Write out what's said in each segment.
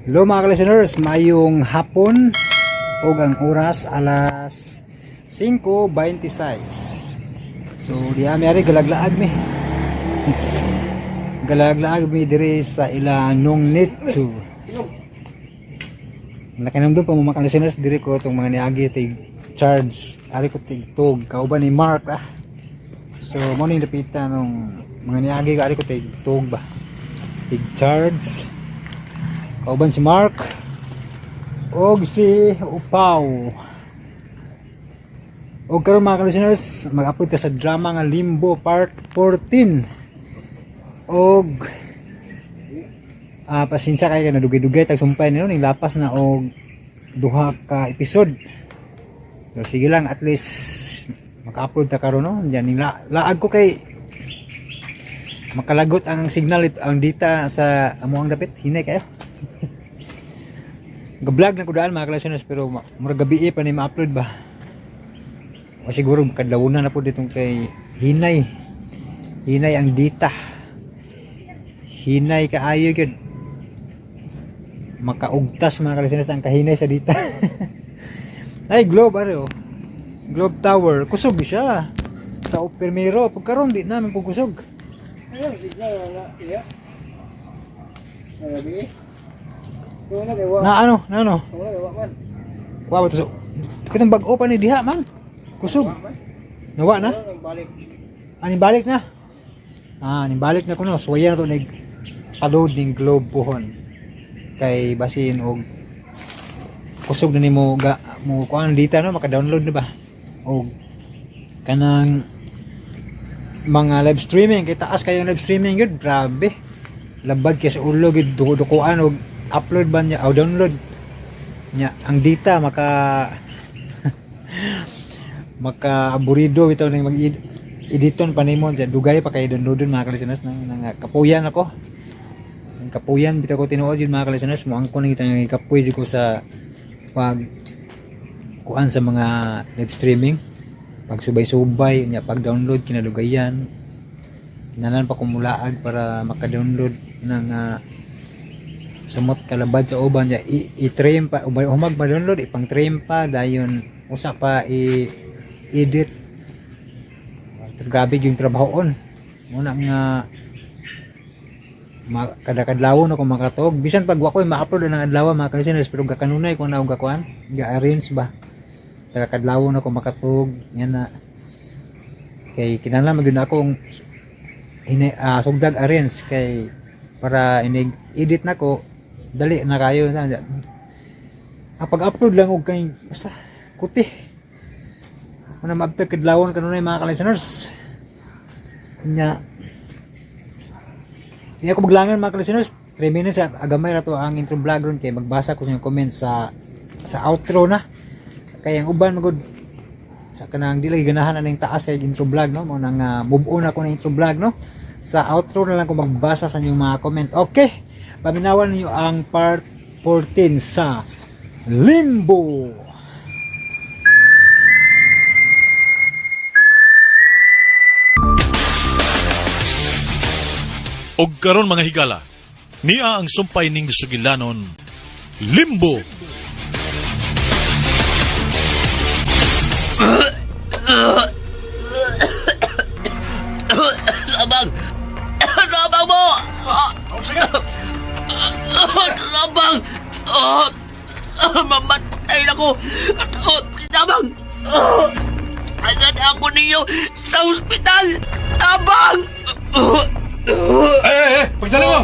Hello mga listeners, mayong hapon o ang oras alas 5:26. So di ari galaglaag mi. Galaglaag mi diri sa Ilanong Nitsu. Nakinamdum pa mga listeners diri ko tong mga niagi tig charge ari ko tig tug kauban ni Mark ah. So mo ni dapitan nung mga niagi ka ari ko tig tug ba. Tig charge. Kauban si Mark og si Upaw. Og karon mga listeners, mag-upload ta sa drama nga Limbo Part 14. Og pasensya kay na dugay-dugay tag sumpay nino ning lapas na og duha ka episode. So sige lang, at least maka-upload ta karon no. Diyan ning laag ko kay makalagot ang signal ang data sa amuang dapit hinay kayo. Ga-vlog na ko daan mga listeners pero murag gabi pa ni ma-upload ba. O siguro kadlawon na po ditong kay hinay. Hinay ang data. Hinay kaayo gyud. Makaugtas mga listeners ang kahinay sa data. Ay globe are oh. Globe Tower kusog siya. Sa primero pagkaron di namin kusog. Ayun, signal wala iya. Sabi. Na ano? Wala dewa man. Wow, to. Kitang bag-o pa ni diha man. Kusog. Nawa na? Balik. Ani balik na. Ni balik na kuno. Suwaya na to nag pa-load ning globe pohon. Kay basin og kusog na nimo ga mo kuan dita no maka-download na ba. Og kanang mga live streaming kay taas kayo live streaming gyud, grabe. Labad kay sa ulo gyud dukuan og upload ba niya o download niya ang data maka aburido bitaw ning mag-editon pa nimo sa dugay pa kay downloadon mga listeners nang kapuyan ako. Ang kapuyan bitaw ko tinuod yun mga listeners mo ang ko nang itang kapuy ko sa pag kuan sa mga live streaming pag subay-subay niya pag download kinadugayan kinanan pa kumulaag para maka-download ng sumot kalabad sa uban niya i-trim pa humag ma-download ipang trim pa dayon usa pa i-edit grabe yung trabahoon muna nga kada-kadlawon ako makatog bisan pag wako ma-upload ng adlaw mga listeners pero gakanunay ko na og gakuan ga-arrange ba kada-kadlawon ako makatog yan na kay kinahanglan magyud akong sugdag arrange kay para inig-edit nako dali na kayo na pag-upload lang og kay basta kuti una maabter kadlawon kanunay mga listeners nya iya ko maglangan mga listeners 3 minutes agamay ra to ang intro vlog ron kay magbasa ko sa comments sa outro na kay ang uban magud sa kanang dili ganahan aning taas kay intro vlog no mo nang move on ako ng intro vlog no sa outro na lang ko magbasa sa inyong mga comment. Okay, paminawan niyo ang part 14 sa Limbo. Og karon mga higala, niya ang sumpay ning sugilanon, Limbo. Labang mo! Labang! Mamatay na ko! Labang! Agad ako ninyo sa ospital! Labang! Pagdali mo!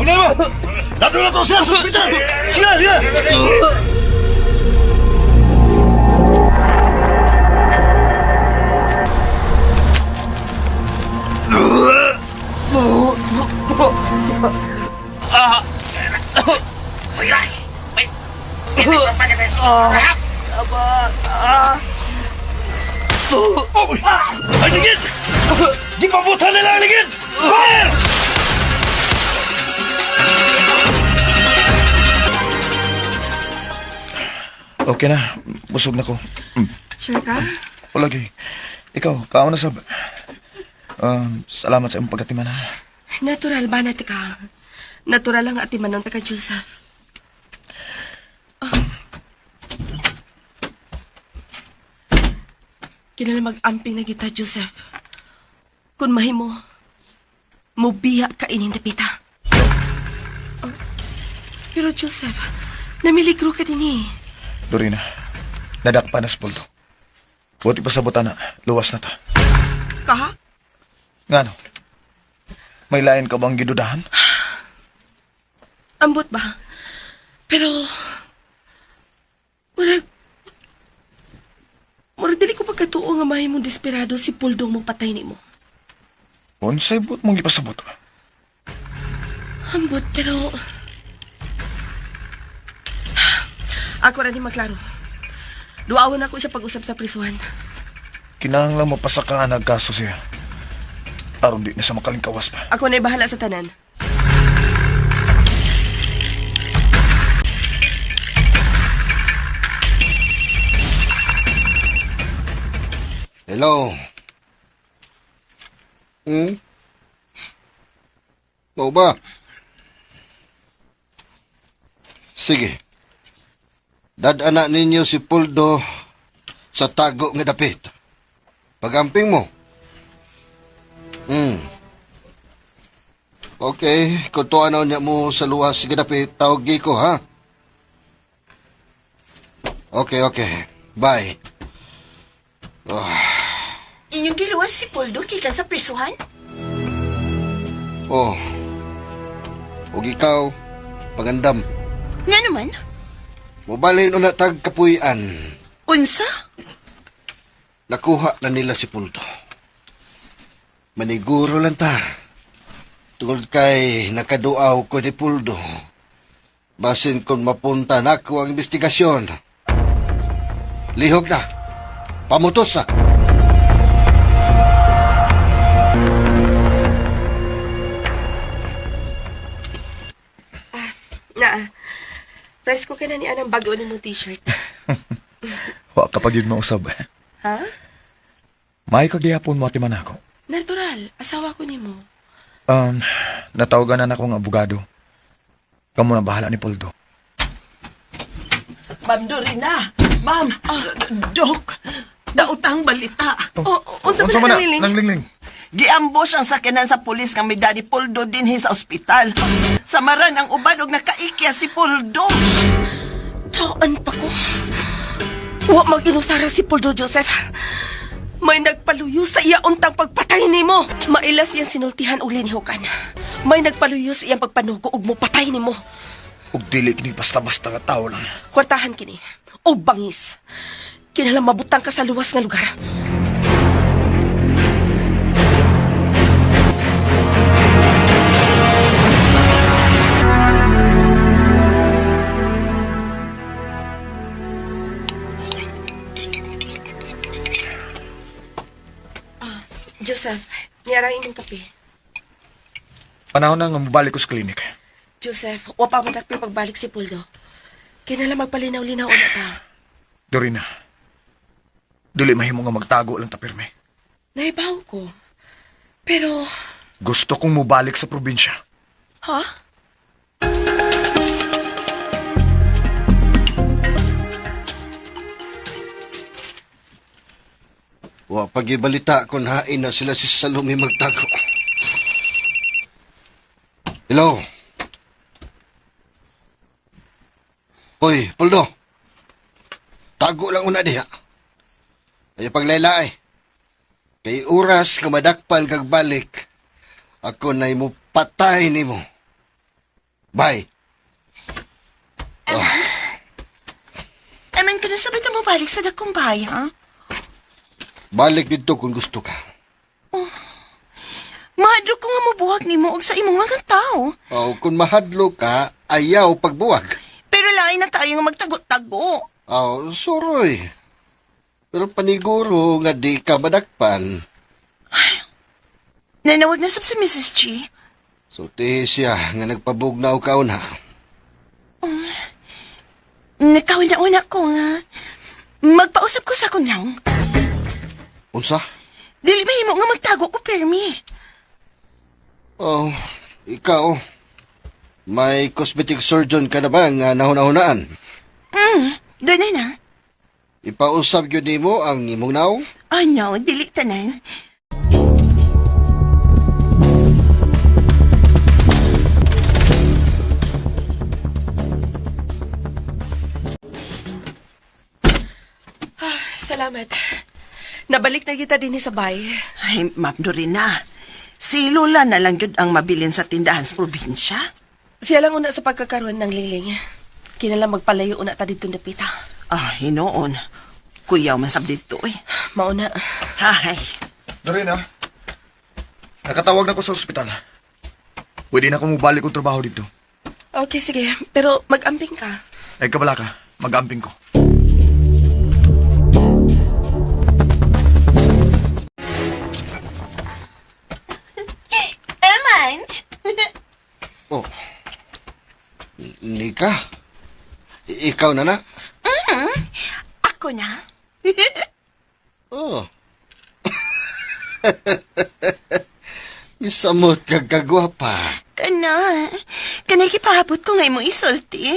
Dato na to siya sa hospital! Sige! Ay, ligid! Di pabutan nila ang ligid! Fire! Okay na. Busog na ko. Sure ka? Palagi. Ikaw, kaon na sab. Salamat sa iyong pagkatiman ha. Natural ba na ka? Natural lang atiman ng taga Joseph. Kinala mag-amping na kita, Joseph. Kung mahimo, mubiya ka inindapita. Oh, pero Joseph, namiligro ka din eh. Dorina, nadakpa na sa puldo. Buti pa sa butana, luwas na ta. Ka? Ngano? May lain ka bang gidudahan? Ambot ba? Pero, murag dili ko pagkatuo nga mahimong desperado si Puldong mong patay ni mo. Unsay but mong ipasabot? Ambot, pero... Ako rin maklaro. Duawan ako siya pag-usap sa prisuhan. Kinahanglang mapasakaan ang kaso siya. Aron di na siya makalingkawas pa. Ako na'y bahala sa tanan. Hello? Mau ba? Sige. Dad-anak ninyo si Puldo sa tago nga dapit. Pagamping mo. Okay, kung tuanaw niya mo sa luwas nga dapit, tawag ko, ha? Okay. Bye. Inyong giluwas si Puldo kikan sa prisuhan? Oh. Ug ikaw, pagandam. Nga naman? Mubalin una tag kapuyan. Unsa? Nakuha na nila si Puldo. Maniguro lang ta. Tungod kay nakaduaw ko ni Puldo. Basin kung mapunta na ko ang investigasyon. Lihog na. Pamutos na. Presko ka na ni Anang bago ni mong t-shirt. Wa kapag yun mausab. Ha? May kagihapon mo ati man ako. Natural. Asawa ko ni mo. Natawagan na akong abogado. Kamu na bahala ni Puldo. Ma'am Dorina! Ma'am! Dok! Dautang balita. Unsa Unsa man man na na? Liling? Nanglingling. Giambos ang sakinan sa pulis nga may Daddy Puldo dinhi sa ospital. Samaran ang uban og nakaikya si Puldo. Taan pa ko. Wa mag-inusara si Puldo, Joseph. May nagpaluyo sa iya untang pagpatay ni mo. Mailas iyang sinultihan og linihukan. May nagpaluyo sa iyang pagpanugo og mo patay ni mo. Ug dili kini basta-basta nga tao lang. Kwartahan kini. Og bangis. Kinalang mabutang ka sa luwas nga lugar. Joseph, niyarang imong kape. Panahon na nga mabalik ko sa klinik. Joseph, wa pa man pagbalik si Puldo. Kinala magpalinaw-linaw na ta. Dorina, dili mahimo nga magtago lang ta pirme. Naibaw ko. Pero, Gusto kong mubalik sa probinsya. ha? Wa pagibalita kung hain na sila si Salome magtago. Hello? Hoy, Puldo. Tago lang una diha. Ay paglaylay. Kay oras ka madakpan kag balik. Ako na'y mo patay ni mo. Bye. Eman ka na sabit mo balik sa dakong bahay, ha? Balik dito kung gusto ka. Mahadlo ko nga mabuhag ni mo og sa imong mga tao. O kung mahadlo ka, ayaw pagbuwag. Pero lain na tayo nga magtago-tago. Oh, suroy. Pero paniguro nga di ka madakpan. Nanawag na sab si Mrs. G. Sulti siya nga nagpabugnaw ka una. Nakawin na una ko nga. Magpausap ko sa kunang. Unsa? Dili mahimo nga magtago ko, Permi. Oh, ikaw. May cosmetic surgeon ka na ba nga nahuna-hunaan? Doon na. Ipausap yun ni mo ang imong naw? Ano, dili tanan. Salamat. Nabalik na kita din sa bahay. Ay, Ma'am Dorina. Si Lola na lang yun ang mabilin sa tindahan sa probinsya. Siya lang una sa pagkakaroon ng liling. Kinala magpalayo una ta dito napita. Ah, hinoon. Kuyaw man sab dito eh. Mauna. Hay. Dorina, nakatawag na ko sa ospital. Pwede na akong mabalik ang trabaho dito. Okay, sige. Pero mag-amping ka. Ay kabala ka, mag-amping ko. Eman! Oh. Nika? Ikaw na na? Ako na? Oh. Misamot kag kagwapa. Kana. Kanay kipahapot ko ngay mo isulti.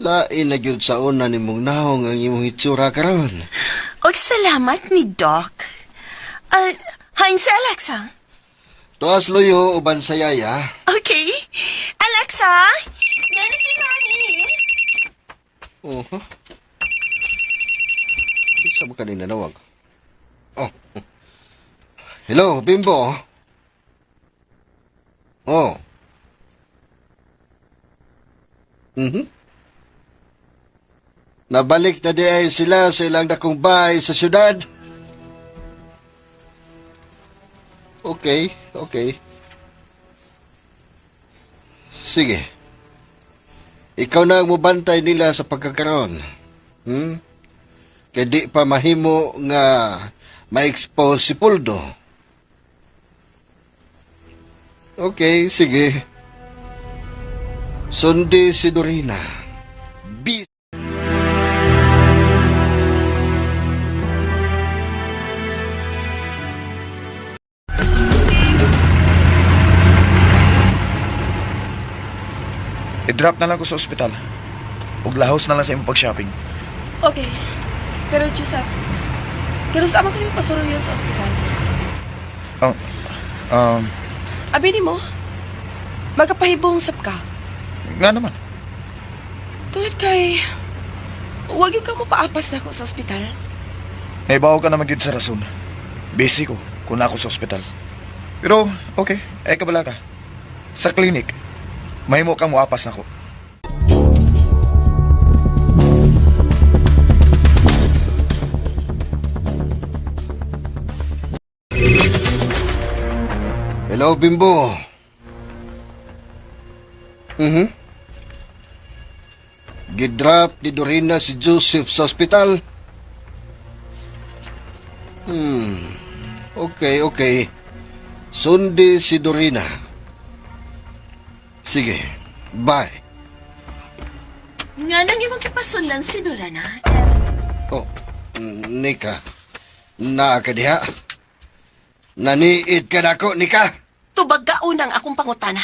Lain na gyud sa una nimong nahong ang imong itsura karon. Og salamat ni Doc. Hain si Alexa. Tuas luyo uban sa yaya. Okay. Alexa? Yan si Mami. Oh. Isa ba kanina nawag? Oh. Hello, Bimbo. Oh. Nabalik na di ay sila sa ilang dakong bahay sa syudad. Okay. Sige. Ikaw na ang mubantay nila sa pagkakaroon. Kaya di pa mahimo nga ma-expose si Puldo. Okay, sige. Sundi si Dorina. I-drop na lang ko sa ospital. Ug lahos na lang sa imong pag-shopping. Okay. Pero Joseph, kinusama ko yung pasuruyan sa ospital. Abi ni mo, magkapahibong sap ka. Nga naman. Tulad kay, huwag yung ka mo paapas na ako sa ospital. May bawo ka na magyud sa rason. Busy ko kung na ako sa ospital. Pero, okay. Ay kabala ka. Sa klinik, mahimo kang muapas na ko. Hello, Bimbo. Gidrop ni Dorina si Joseph sa ospital. Okay. Sundi si Dorina. Sige, bye. Nga nang imong kipasunlan si Dorina. Oh, Nika. Naa ka diha? Naniid ka na ako, Nika? Tubagaon ang akong pangutana.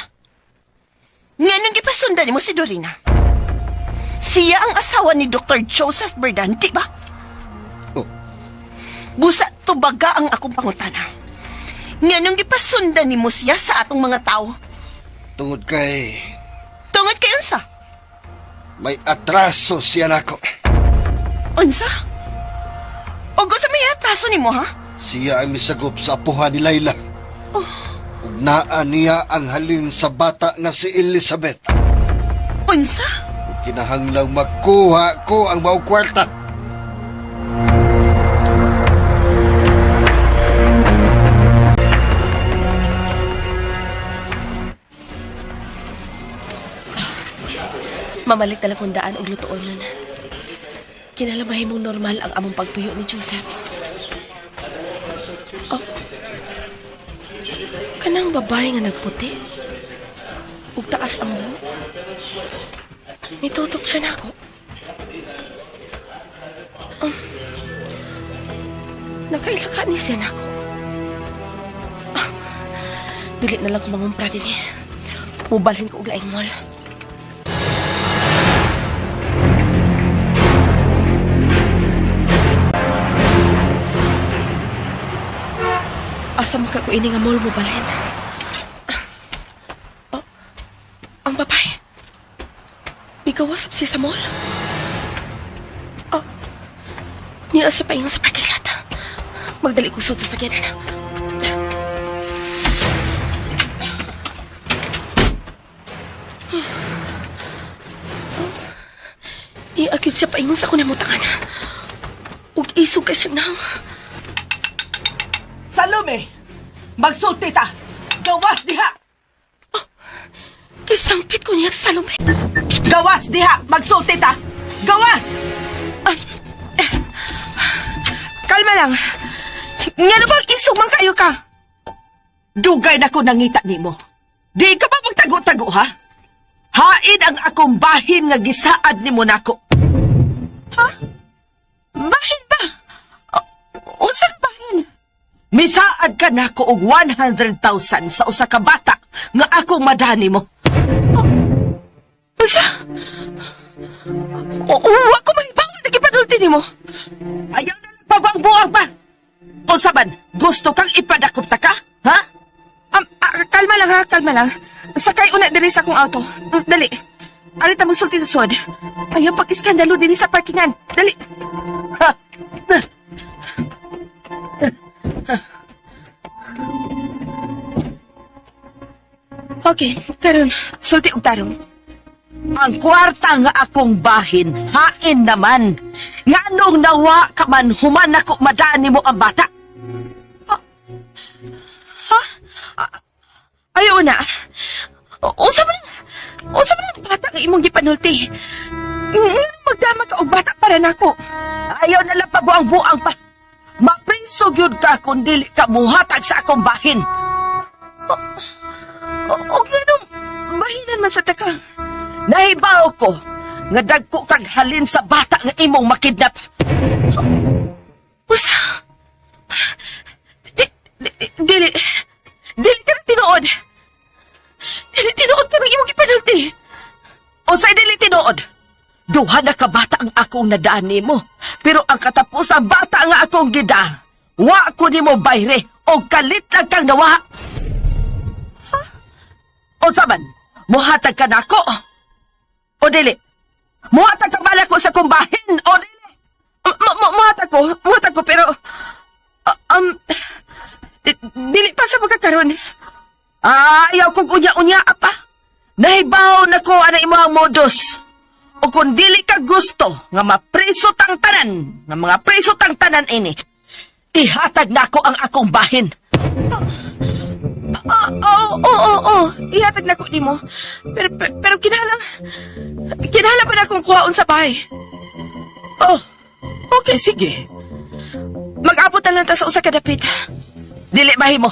Nga nang ipasundan mo si Dorina. Siya ang asawa ni Dr. Joseph Berdan, di ba? Oh. Busa, tubaga ang akong pangutana. Nga nang ipasundan mo siya sa atong mga tao. Tungod kay Tungod kay unsa? may atraso siya nako. Unsa? O sa may atraso ni mo, ha? Siya ay misagop sa apuhan ni Layla. Ug naa niya ang halin sa bata na si Elizabeth. Unsa? Kinahanglang magkuha ko ang maong kwarta. Mamalik na lang kung daan og lutoon nun. Kinalamahin mong normal ang among pagpuyo ni Joseph. Oh. Kanang babae nga nagputi. Ug taas ang buhok. May tutok siya na ako. Nakailaka ni siya na ako. Dili na lang ko mangumpra din eh. Mubalhin ko og laing mall. Asa mo ka ko ini nga mall mo balhin? Oh, ang babae. Bigawas siya sa mall. Oh, niya siya pa sa parking lot. Magdali ko sa sakyanan. Iagid siya pa sa ako na mutangan. Ug isog ka siya nang. Salome! Magsulti ta! Gawas diha! Kisampit ko niya Salome. Gawas diha! Magsulti ta! Gawas! Kalma lang. Nga na bang isog man kayo ka? Dugay na ko nangita nimo. Di ka ba magtago-tago, ha? Hain ang akong bahin nga gisaad nimo nako. Ha? Bahin ba? Unsang bahin? Misaad ka nako og 100,000 sa usa ka bata nga akong madani mo. Unsa? Wa ko mahibangan na gipanulti nimo. Ayaw na lang pabang-buang pa. O saban, gusto kang ipadakop ta ka? Ha? Kalma lang ha, kalma lang. Sakay una diri sa akong auto. Dali. Arita magsulti sa sod. Ayaw pag-iskandalo diri sa parkingan. Dali. Ha? Okay, karon sulti og tarong. Ang kwarta nga akong bahin, hain naman. Nganong nawa ka man human ako madani mo ang bata? Ha? Ayaw na. Unsa man ang bata nga imong gipanulti? Magdama ka og bata para nako. Ayaw na lang pabuang-buang pa. Maprinso gyud ka kung dili ka muhatag sa akong bahin. O ganong bahinan man sa taka. Nahibaw ko nga dagko kag halin sa bata nga imong makidnap. Usa? Dili ka na tinuod. Dili tinuod ka ng imong gipanulti. O say dili tinuod. Duha na ka bata ang akong nadaan nimo. Pero ang katapos ang bata nga akong gida, wa ko nimo bayre o kalit lang kang nawa. Ha? O saban, muhatag ka nako. O dili. Muhatag ka man ako sa kumbahin o dili. Muhatag ko pero dili pa sa pagkakaroon. Ayaw kong unya-unya pa. Nahibaw na ko ana imong modus. O kung dili ka gusto nga mapriso tang tanan, nga mga priso tang tanan ini, ihatag na ako ang akong bahin. Oo. Ihatag na ko nimo. Pero kinahalang pa na akong kuhaon sa bahay. Oh, okay, sige. Mag-abot na lang ta sa usa ka dapit. Dili mahimo.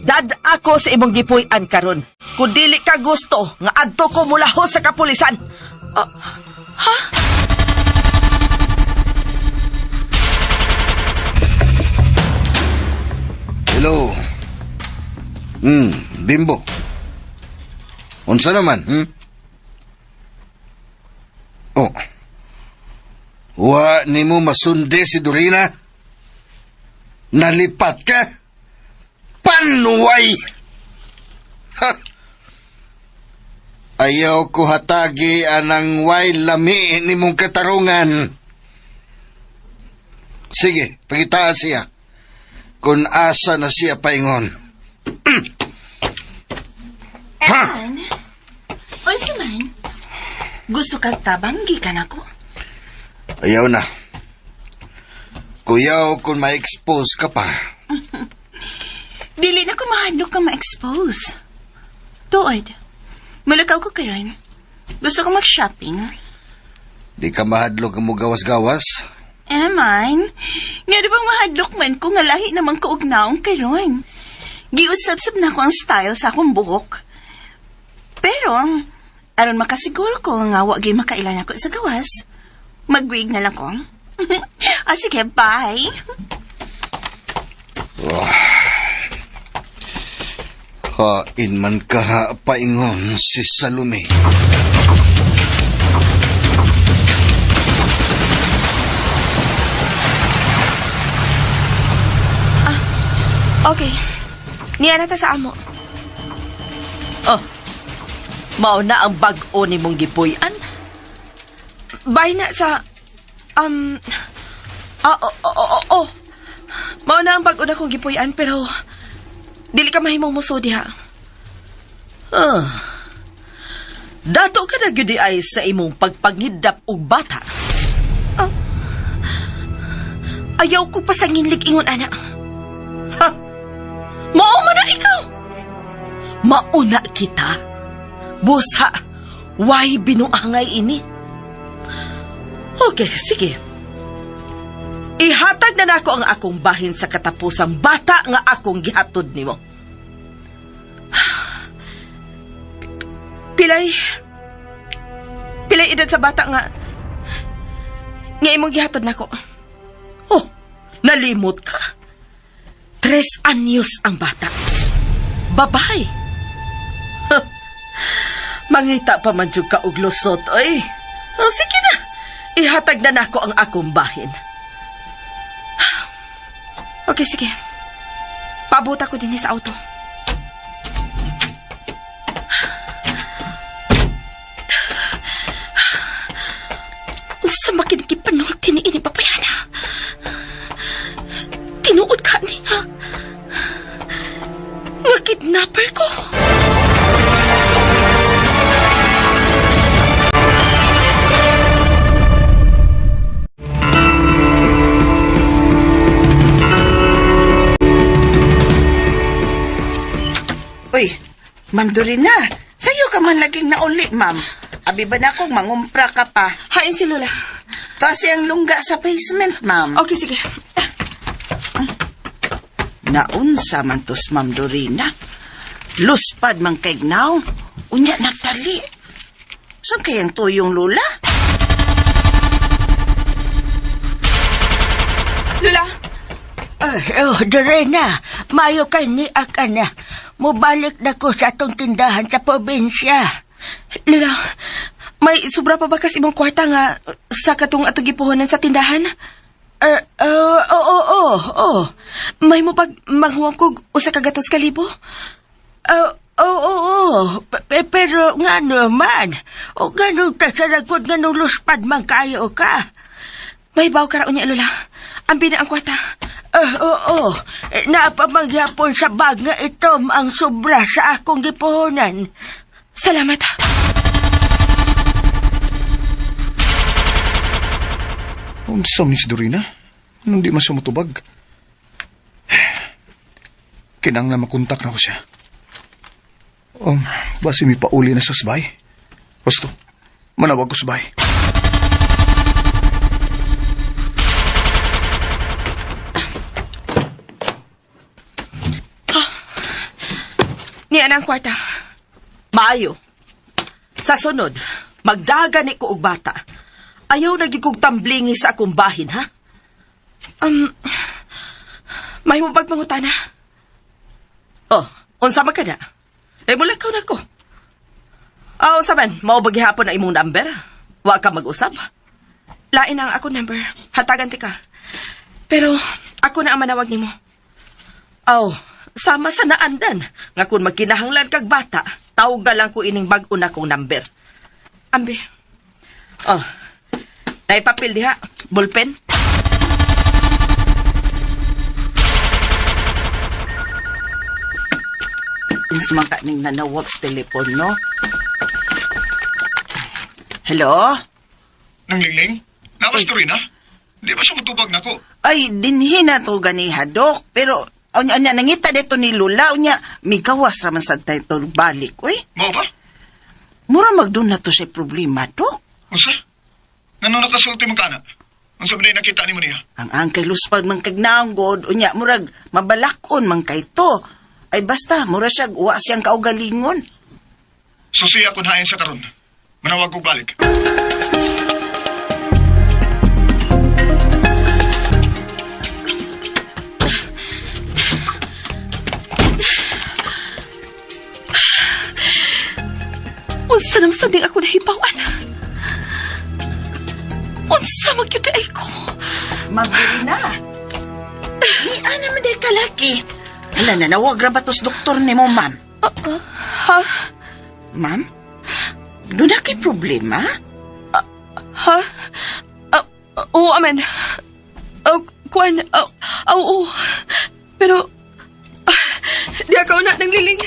Dad ako sa imong gipuy-an karon. Kung dili ka gusto nga adto ko mulaho sa kapulisan. Ha? Hello. Bimbo. Unsa naman, Oh. Wa nimo masunde si Dorina? Nalipat ka? Panuway! Ha! Ayaw ko hatagi anang way lami ni mong katarungan. Sige, pagitaan siya. Kung asa na siya paingon. Ha? Unsa man? Gusto kag tabang gikan ako? Ayaw na. Kuyaw kung ma-expose ka pa. Dili na ko mahadlok ka ma-expose. Tuod, malakaw ko karon. Gusto ko mag-shopping. Di ka mahadlok ang mo gawas-gawas? Man, nga di bang mahadlok man ko nga lahi naman kaugnaong karon. Giusab-sab na ko ang style sa akong buhok. Pero, aron makasiguro ko nga wag gyud makailan ako sa gawas, mag-wig na lang ko. Sige, bye. Hain man ka paingon si Salome. Okay. Niya na ta sa amo. Oh, mao na ang bag-o ni mong gipuy-an. Bay na sa... Mao na ang bag-o na kong gipuyan, pero... Dili ka mahimong muso diha. Dato ka na gyud ay sa imong pagpangidap og bata. Ayaw ko pasanginlig ingon, ana. Ha? Mao man na ikaw! Mauna kita. Busa, why binuangay ini? Okay, sige. Ihatag na nako ang akong bahin sa katapusang bata nga akong gihatod nimo. Pilay edad sa bata nga imong gihatod nako. Oh, nalimot ka. 3 anyos ang bata. Babae. Huh. Mangita pa man jud ka og lusot, oy. Oh, sige na. Ihatag na nako ang akong bahin. Okay, sige. Pabuta ko din sa auto. Sa makinikipanulti ni ini papayana. Tinuod ka niya. Nga kidnapper ko. Uy, Ma'am Dorina, sa'yo ka man laging nauli, ma'am. Abi ba na kong mangumpra ka pa? Hain si Lola. Taas yung lungga sa basement, ma'am. Okay, sige. Naunsa man tos, Ma'am Dorina. Luspad man kay gnaw. Unya nagtali. Saan kayang tuyong Lola? Lola! Dorena, mayo kay ni Akana. Mubalik na ko sa atong tindahan sa probinsya. Lola, may sobra pa ba kas imong kwarta nga sa katong atong gipuhonan sa tindahan? Oo. May mo pag manghuwang kog usa ka gatos ka libo? Oo. Pero nga naman, o ganun ta sa lagod nga nung luspad man kayo ka. May baw ka raon niya, Lola. Ambi na ang kwarta. Oo. Napamangyapon sa bag nga itom ang sobra sa akong gipuhonan. Salamat. Unsa Miss Dorina? Anong di man siya matubag? Kinanglan makontak na ko siya. Basi may pauli na sa sabay. Gusto, manawag ko sabay. Niya na ang kwarta. Maayo. Sa sunod, magdaga ni ko og bata. Ayaw nagigog tamblingi sa akong bahin, ha? May mo pagpangutana. Oh, unsa man ka na? Mulakaw na ko. Unsa man, mao ba gihapon na imong number? Wa ka mag-usap? Lain ang ako number. Hatagan ti ka. Pero ako na ang manawag nimo. Sama sa naandan. Nga kung magkinahanglan kag bata, tawag lang ko ining bag-o na kong number. Ambi. Naipapil diha. Ballpen. Insman ka ning nanawag sa telepon, no? Hello? Nanglingling? Nawas Dorina? Di ba siya matubag na ko? Ay, dinhi na to ganiha, Dok. Pero, anya, nangita dito ni Lula, migawas raman sa tayo balik, uy. Mao ba? Mura magdun na to siya problema, Dok. Unsa? Ngano nakasulti mo kana? Unsa ba nakita nimo niya? Ang angkay luspag man kagnaong god, unya, murag, mabalakon man kay to. Ay basta, mura siya, uwa siyang kaugalingon. Susiya kun hayan sa karon. Manawag ko balik. Unsa naman sabing ako nahibawan? Unsa magyuday ko? Ma'am Dorina, ni naman day kalaki. Hala na, nawag ra ba tos doktor ni mo, ma'am? Ha? Ma'am? Doon na kay problema? Ha? Oo, amen. Kuan, oo. Pero, di ako na nang liling.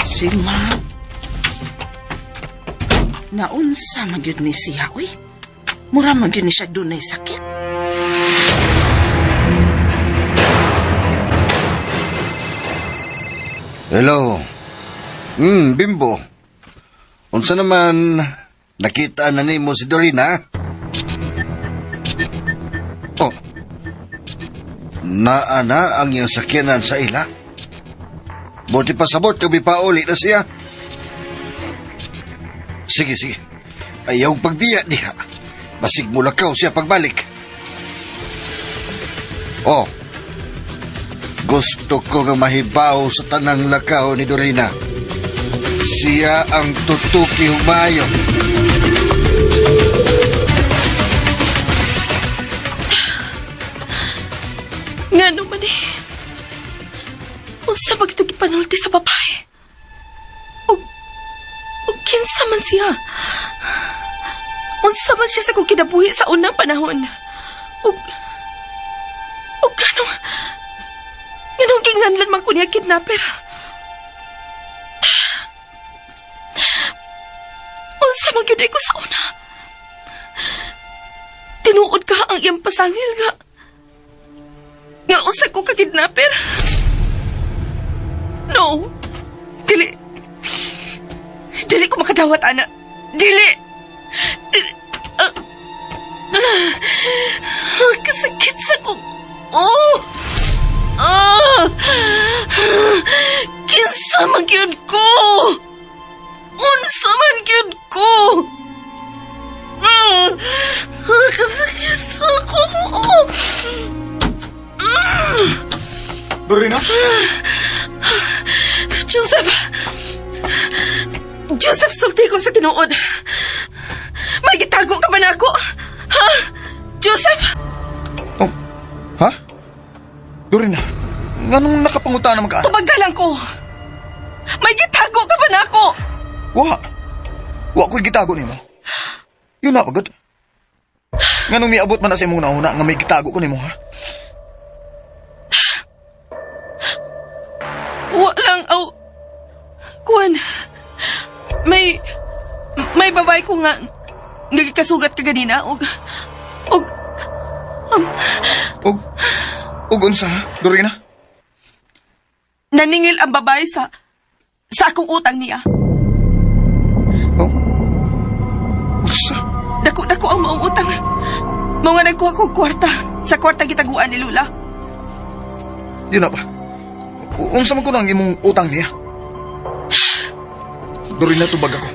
Si ma'am. Naunsa man yun ni siya, uy. Mura man yun ni siya doon ay sakit. Hello. Bimbo. Unsa naman nakita na nimo si Dorina? Oh. Naana ang iyong sakyanan sa ila? Buti pasabot kami pauli na siya. Sige, sige. Ayaw pagbiya diha. Basig mo lakaw siya pagbalik. Oh. Gusto ko nga mahibaw sa tanang lakaw ni Dorina. Siya ang tutuki humayo. Nga naman eh. Unsa ba ito gipanulti sa babae? O kinsa man siya? Unsa man siya sa kong kinabuhi sa unang panahon? O ganong ginganlan man ko niya kidnapper? Unsa man gyud ko sa una? Tinuod ka ang iyang pasangil nga. Nga usa ko ka kidnapper? No. Dili ko makadawat, ana. Dili. Kasakit sa kong... Kinsa man gyud ko? Unsa man gyud ko? Kasakit sa kong... Dorina? Joseph, sulti ko sa tinuod. May gitago ka ba na ako? Ha? Joseph? Oh, ha? Dorina, nganong nakapanguta naman ka? Tumagalan ko. May gitago ka ba na ako? Wa ko'y gitago nimo. Yun na, pagod. Nganong miabot man na sa imong nauna nga may gitago ko nimo, ha? Walang, Kuan, may babae ko nga nagkasugat ka ganina, og unsa, Dorina? naningil ang babae sa akong utang niya. Oh? Unsa? Dako ang maong utang. Mga nagkuha ko kwarta sa kwarta gitaguan ni Lula. Yun na ba? Unsa man ko nang imong utang niya? Dorina, tubag ako.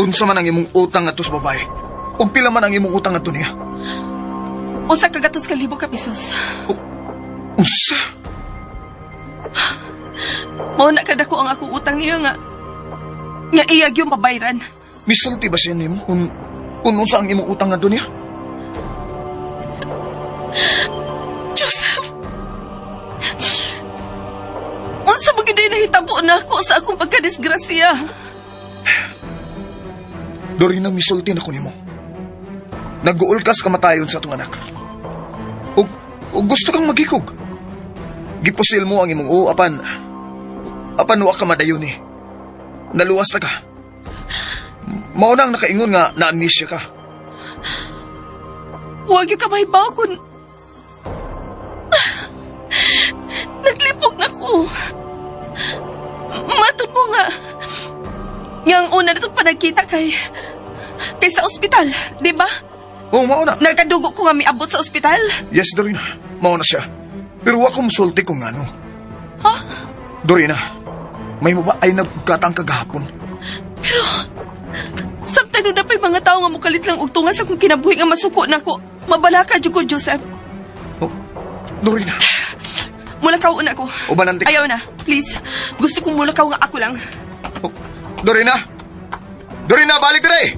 Unsa man ang imong utang ato sa babae? O pila man ang imong utang ato niya? Usa ka gatos ka libo ka pisos. Unsa? Mao na kada ko ang akong utang niya nga iyag yung pabayran. Misulti ba siya nimo kung unsa ang imong utang ato niya? Joseph! Unsa mo gid nahitabo na ako sa akong pagkadisgrasya? Dorina, misulti na ko nimo. Nag-uol ka sa kamatayon sa atong anak. O gusto kang magikog. Gipusil mo ang imong apan wa ka madayon eh. Naluwas na ka. Mao nang nakaingon nga na-amnesia ka. Huwag yung kamay ba kung... Naglipog na ko. Matod mo nga. Yang una na itong panagkita kay sa ospital, di ba? Oo, mao na. Nagkadugo ko nga miabot sa ospital. Yes, Dorina. Mao na siya. Pero wa ko musulti kung ano. Ha? Dorina, may mo ba ay nagkatang kagahapon? Pero, samtang na pa'y mga tao nga mukalit lang og tunga sa kung kinabuhi nga masuko na ko. Mabala ka, Diyog ko, Joseph. Oh, Dorina. Mulakaw una ko. O banantik. Ayaw na, please. Gusto kong mulakaw nga ako lang. Oh, Dorina! Dorina, balik dire!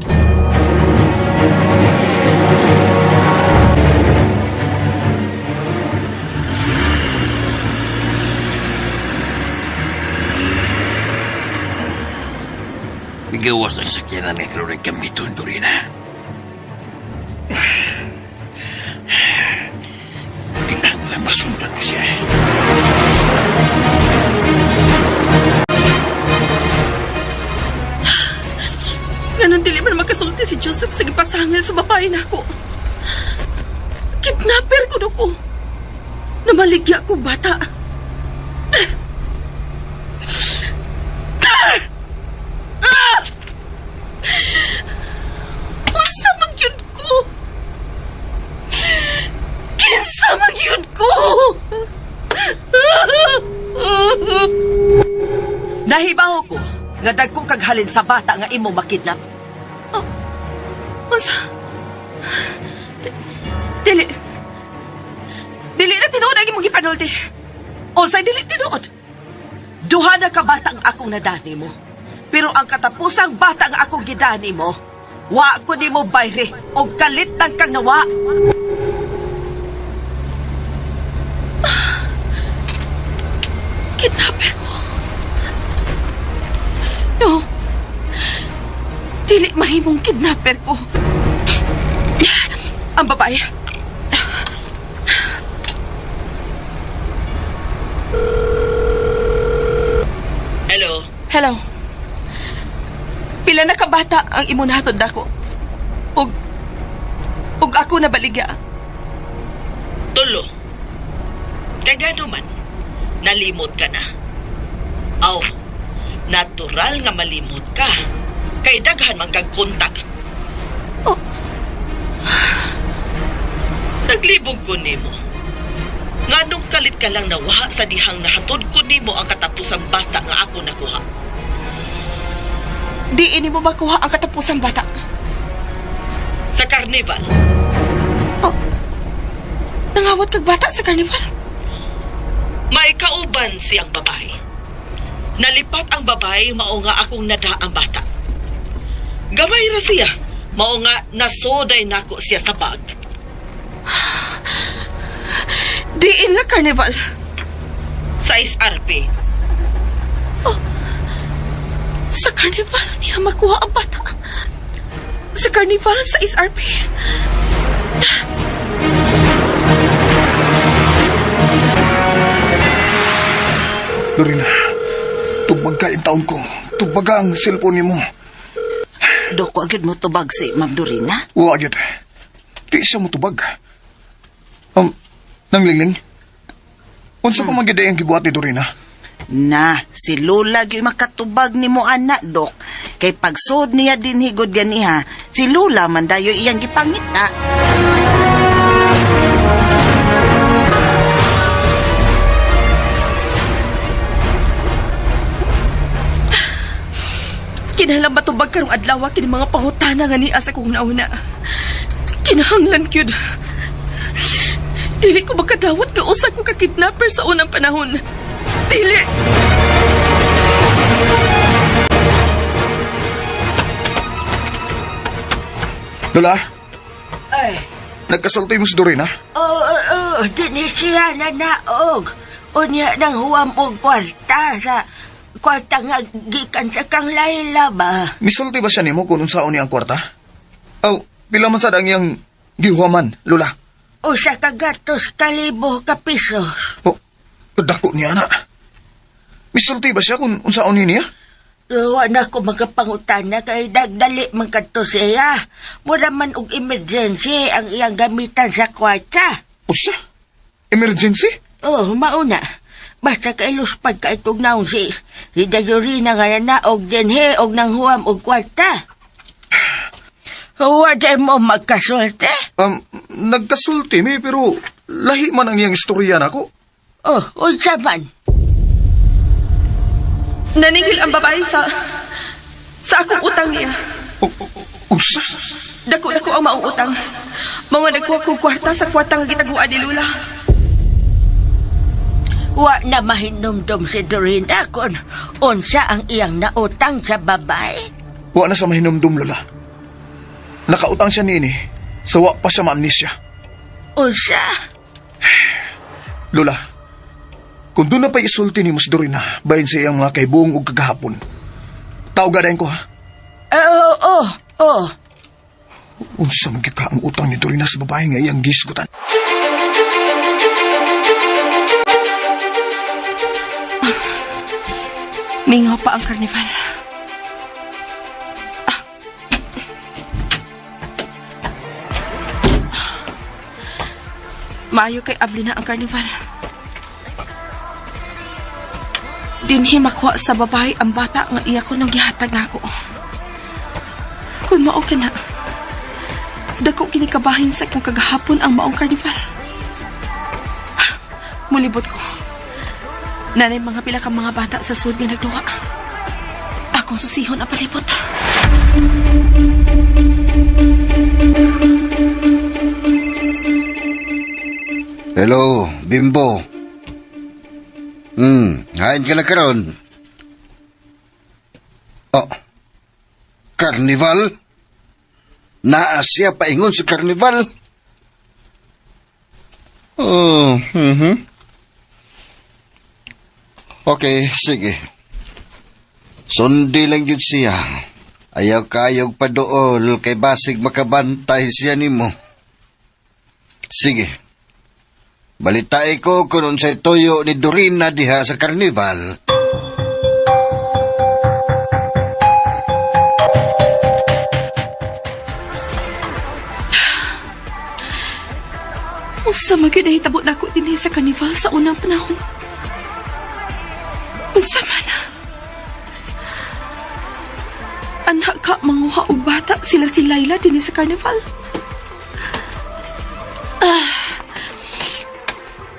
Bigawas na sakyanan nga karoon ng gamiton, Dorina. Kinahanglan masundan ko siya. Ganun dili man makasulti si Joseph sa gipasangil sa babae na ako. Kidnapper ko ko. Namaligya ko bata. Unsa man yun ko? Kinsa man yun ko? Nahibaw ko nga dagko kag halin sa bata nga imo makidnap. Unsa? Dili. Dili na tinuod ang imong gipanulti. Unsay dili tinuod? Duha na ka bata ang akong nadani mo. Pero ang katapusang bata ang akong gidani mo, wa ko nimo bayre o kalit lang kang nawa. Kidnapper ko. No. Dili mahimong kidnapper ko. Ang babae. Hello? Hello. Pila na kabata ang imo nahatod nako. Ug ako na baligya. Tulo. Kagano man, nalimot ka na. Aw, natural nga malimot ka. Kay daghan man kag kontak. Oh. Naglibog ko nimo. Nganong kalit ka lang nawaha sa dihang nahatod ko nimo ang katapusang bata nga ako nakuha. Diin mo ba kuha ang katapusang bata? Sa karnival. Oh. Nangawat kag bata sa karnival? May kauban siyang babae. Nalipat ang babae, mao nga akong nada ang bata. Gamay ra siya, mao nga nasoday nako siya sa bag. Diin nga karnival? Sa SRP. Oh. Sa karnival niya makuha ang bata. Sa karnival sa SRP. Dorina, tubag ka yung taon ko. Tubag ang cellphone ni mo. Doko agad mo tubag si Ma'am Dorina? Wa agad. Di siya mo tubag. Nanglingling? Unsa pa magida yung gibuhat ni Dorina? Na, si Lola gyud makatubag ni mo anak, Dok. Kay pagsud niya din higod ganiha, si Lola man dayo iyang gipangita. Kinahanglan matubag karong adlaw kini mga pangutana nga niya sa kong nauna. Kinahanglan kyud. Dili ko makadawat ka usa ko ka kidnapper sa unang panahon. Dili. Lola, Ay, nagkasulti mo si Dorina? dini siya na naog. Unya nang huwam og kwarta sa kwarta nga gikan sa kang Layla ba? Misulti ba siya nimo kung unsaon niya ang kwarta? Aw, pila man sad ang iyang gihuwaman, Lola? O sa kagatos kalibo ka pisos. O, kadako niya na. Misulti ba siya kung unsaon niya? Wa na ko magapangutana kay dagdali man kadto siya. Mura man og emergency ang iyang gamitan sa kwarta. Usa? Emergency? Oh, mauna. Basta kay luspad ka itong naon si Dagorina nga naog din he og nang huwam og kwarta. Wa day mo magkasulti? Nagkasulti mi pero lahi man ang iyang istorya nako. Oh, unsa man? Naningil ang babae sa akong utang niya. Usa? Dako-dako ang maong utang. Mga nagkuha kong kwarta sa kwarta nga gitaguan ni Lula. Wa na mahinumdum si Dorina kung unsa ang iyang nautang sa babae. Wa na sa mahinumdum, Lola. Nakautang siya nini, sa wa pa siya ma-amnesia. Unsa? Lola, kung doon na pa isulti ni Mus Dorina, bayin sa iyang mga kaibong o kagahapon, tawagadan ko ha. Oh. Unsa magika ang utang ni Dorina sa babae nga iyang gisgutan? Mingaw pa ang karnival. Maayo kay abli na ang karnival. Dinhi makuha sa babae ang bata nga iya ko nang gihatag nako. Kung mao ka na, dako kinikabahin sa kung kagahapon ang maong karnival. Mulibot ko. Nanay mga pila kang mga bata sa sud nga nagduwa. Akong susihon ang palibot. Hello, Bimbo. Hain ka na karon. Oh, Carnival? Naa siya paingon sa Carnival? Oh, Okay, sige. Sundi lang yun siya. Ayaw kayog padool kay basig makabantay siya nimo. Sige. Balitai ko kung unsay toyo ni Dorina diha sa Carnival. Usa magyud na hitabo nako dinhi sa karnival sa unang panahon. Usa man na. Anak ka manguha og bata sila si Laila dinhi sa karnival.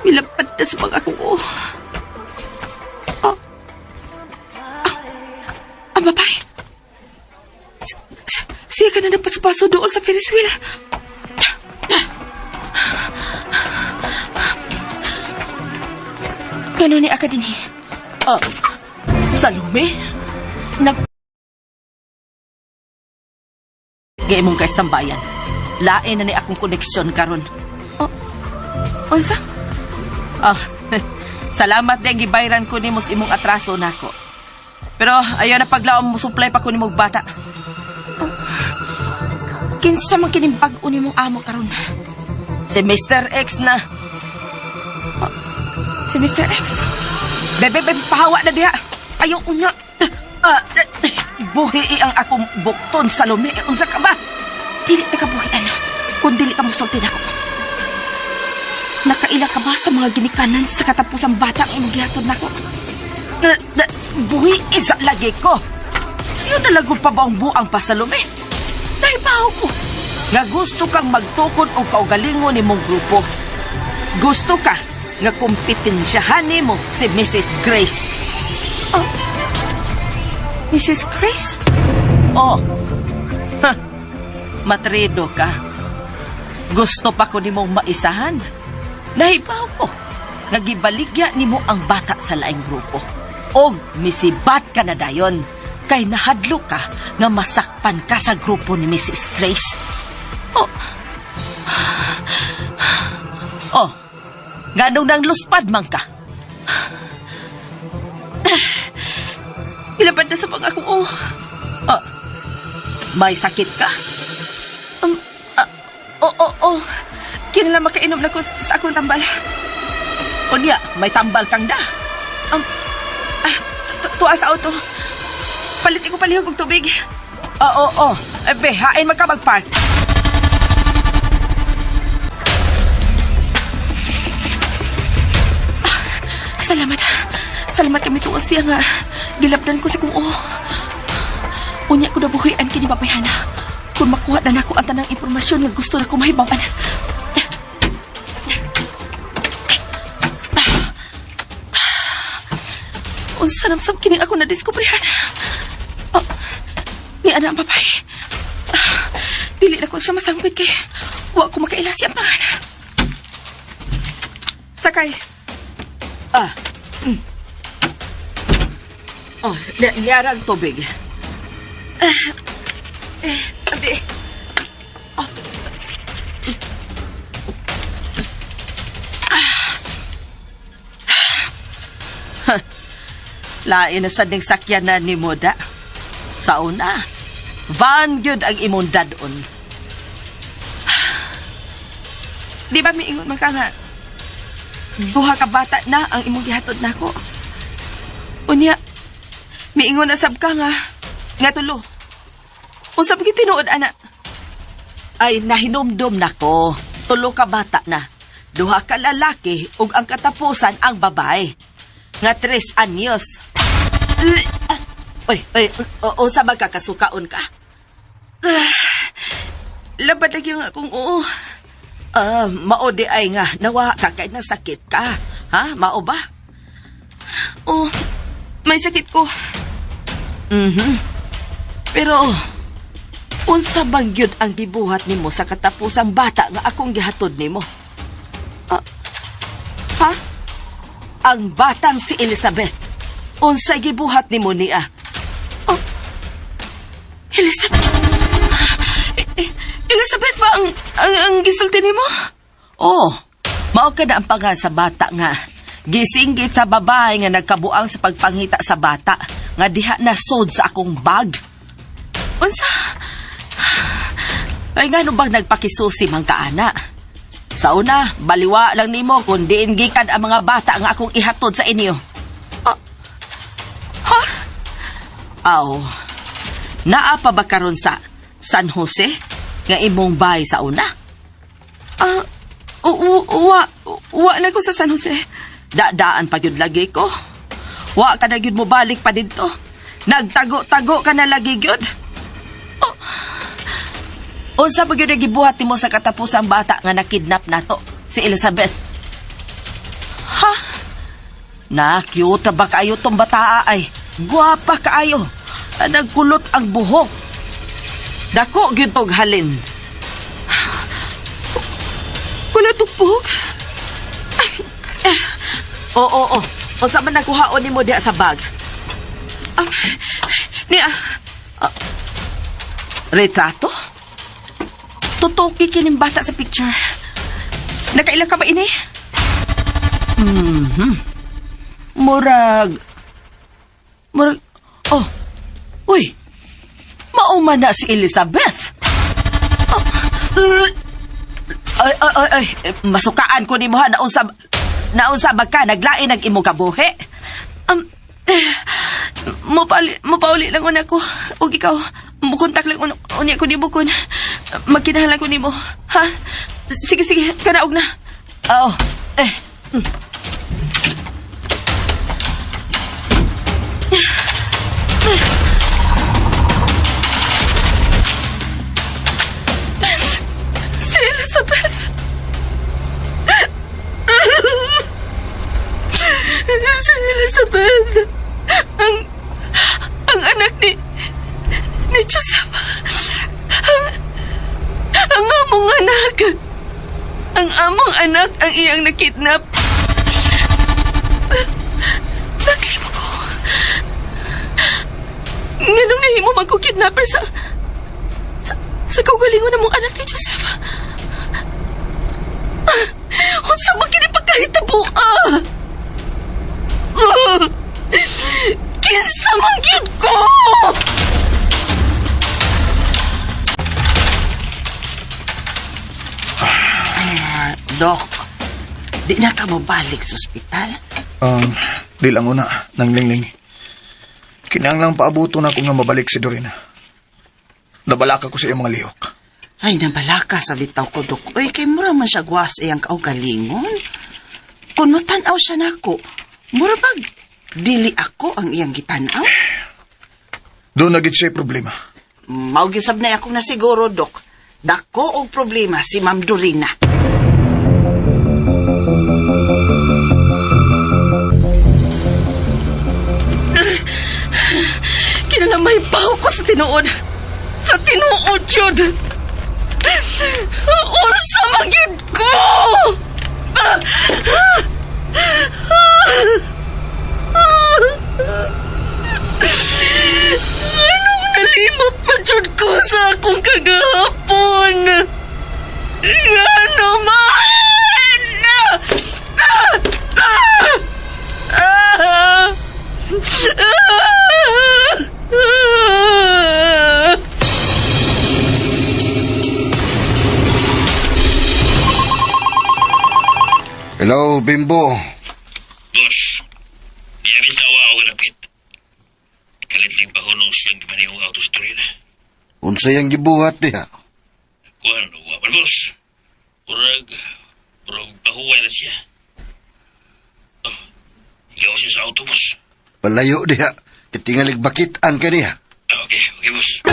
Milapad na sa mga ko. Ang babae. Siya ka na nagpasapaso doon sa Ferris wheel. Gano'n ni Aka din Salome? Gay mong kaistambayan. Lain na ni akong koneksyon karon. Unsa? Salamat din gibayran ko nimo sa imong atraso nako. Pero ayaw na paglaom mo supply pa ko nimong bata. Kinsa man kining bag-o nimong amo karon? Si Mr. X na. Si Mr. X. Bebe, pahawa na diha. Ayaw una. Buhi ang akong bukton, Salome. Unsa ka ba? Dili na kabuhian na. Kung dili ka musultin ako. Nakaila ka ba sa mga ginikanan sa katapusang bata ang imong gihatod nako? Buhi isa lagi ko. Yun nalagod pa ba ang buang pa, Salome? Naipaw ko. Nga gusto kang magtukod o kaugalingon ni mong grupo. Gusto ka nga kompetensyahan ni mo si Mrs. Grace. Mrs. Grace? Matredo ka. Gusto pa ko ni mong maisahan. Nahibaw ko. Nagibaligya ni mo ang bata sa laing grupo. Og misibat ka na dayon. Kay nahadlo ka nga masakpan ka sa grupo ni Mrs. Grace. Ganong nang luspad man ka. Ilapad na sa mga akong May sakit ka? Kinala makainom na ko sa akong tambal. Unya, may tambal kang da. Tuwa sa auto. Palit ko palihog og tubig. Be, hain man ka mag-park. Salamat kami tuwa siya nga. Gilabdan ko sa kung Unya ko na buhian kini papayhana. Kung makuha na nako ang tanang impormasyon nga gusto na ko mahibawan. Unsa namsam kini ako na diskubrihan. Ni ana ang babae. Dili na ko siya masangpit kay wa ko makailas siya pangalan. Sakay. Niyara ang tubig. Abi. Lain na sa ding sakyanan ni Moda. Sa una, Van gyud ang imong dadon. Di ba miingon man ka nga, duha ka bata na ang imong gihatod nako. Unya, miingon na sab ka nga tulo. Unsa pa tinuod ana? Ay nahinomdom nako. Tulo ka bata na. Duha ka lalaki ug ang katapusan ang babae. Nga 3 anyos. Oy, unsa ba kakasukaon ka? Labad lagi yung akong oo. Mao di ay nga nawa ka kay nasakit ka. Ha? Mao ba? Oh, may sakit ko. Pero unsa bang gyud ang gibuhat nimo sa katapusang bata nga akong gihatod nimo? Ha? Ang batang si Elizabeth. Unsay gibuhat nimo niya? Elizabeth? Elizabeth ba ang gisulti nimo? Oh, mao ka na ang pangan sa bata nga. Gisinggit sa babae nga nagkabuang sa pagpangita sa bata nga diha na sod sa akong bag. Unsa? Ay nga no bang nagpakisusi man ka ana? Sa una, baliwa lang nimo kung diin gikan ang mga bata nga akong ihatod sa inyo. Ha? Aw, naa pa ba karon sa San Jose nga imong bahay sa una? Wa na ko sa San Jose. Daan pa gyud lagi ko. Wa ka na gyud mo balik pa didto. Nagtago-tago ka na lagi gyud. Unsa ba gyud ang gibuhat nimo sa katapusang bata nga nakidnap nato, si Elizabeth? Ha? Na-cute ba kaayo tong bataa ay? Guwapa kaayo. Nagkulot ang buhok. Dako gyud tog halin. Kulot ang buhok? Oo. Unsa man nakuhaon nimo diha sa bag? Niya. Retrato? Tutuki kining bata sa picture. Nakaila ka ba ini? Murag. Oh. Uy. Mauma na si Elizabeth. Ay. Masukaan ko ni mo ha. Naunsa ba ka? Naglain ang imo kabuhi? Mapauli lang una ko. Huwag ikaw. Mukontak lang unya ko ni Bukon. Magkinahalan ko ni mo. Ha? Sige. Kanaog na. Oh. Si Elizabeth. Si Elizabeth. Ang anak ni Joseph. Ang among anak. Ang among anak ang iyang nakidnap. Naglimo ko. Nganong nahimo man ko kidnapper sa kaugalingon ng mong anak ni Joseph. Unsa ba kini pagkahitabo? Kinsa man gyud ko! Dok, di na ka mabalik sa ospital? Di lang una, nang lingling. Kinahanglang paabuto na ako nga mabalik si Dorina. Nabalaka ko sa iyong mga lihok. Ay, nabalaka sa bitaw ko, Dok. Uy, kay mura man siya gwas iyang kaugalingon. Kung matanaw siya nako, mura bag, dili ako ang iyang gitanaw. Doon nagit siya problema. Maugisab na akong nasiguro, Dok. Dako og problema si Ma'am Dorina. Kinalamay pa ako sa tinuod. Sa tinuod yun. Unsa man gyud ko! Anong nalimot pa jud ko sa akong kagahapon? Ano man! Hello, Bimbo. Boss, di bitawa ako ganapit. Kalitling pahulong siyang gimanihong autostory na. Unsay ang gibuhat diha? Kuhan, wapan boss. Urag pahuway na siya. Oh, ikaw siya sa auto, boss. Palayo diha. Katingalig bakitan ka diha. Okay, boss.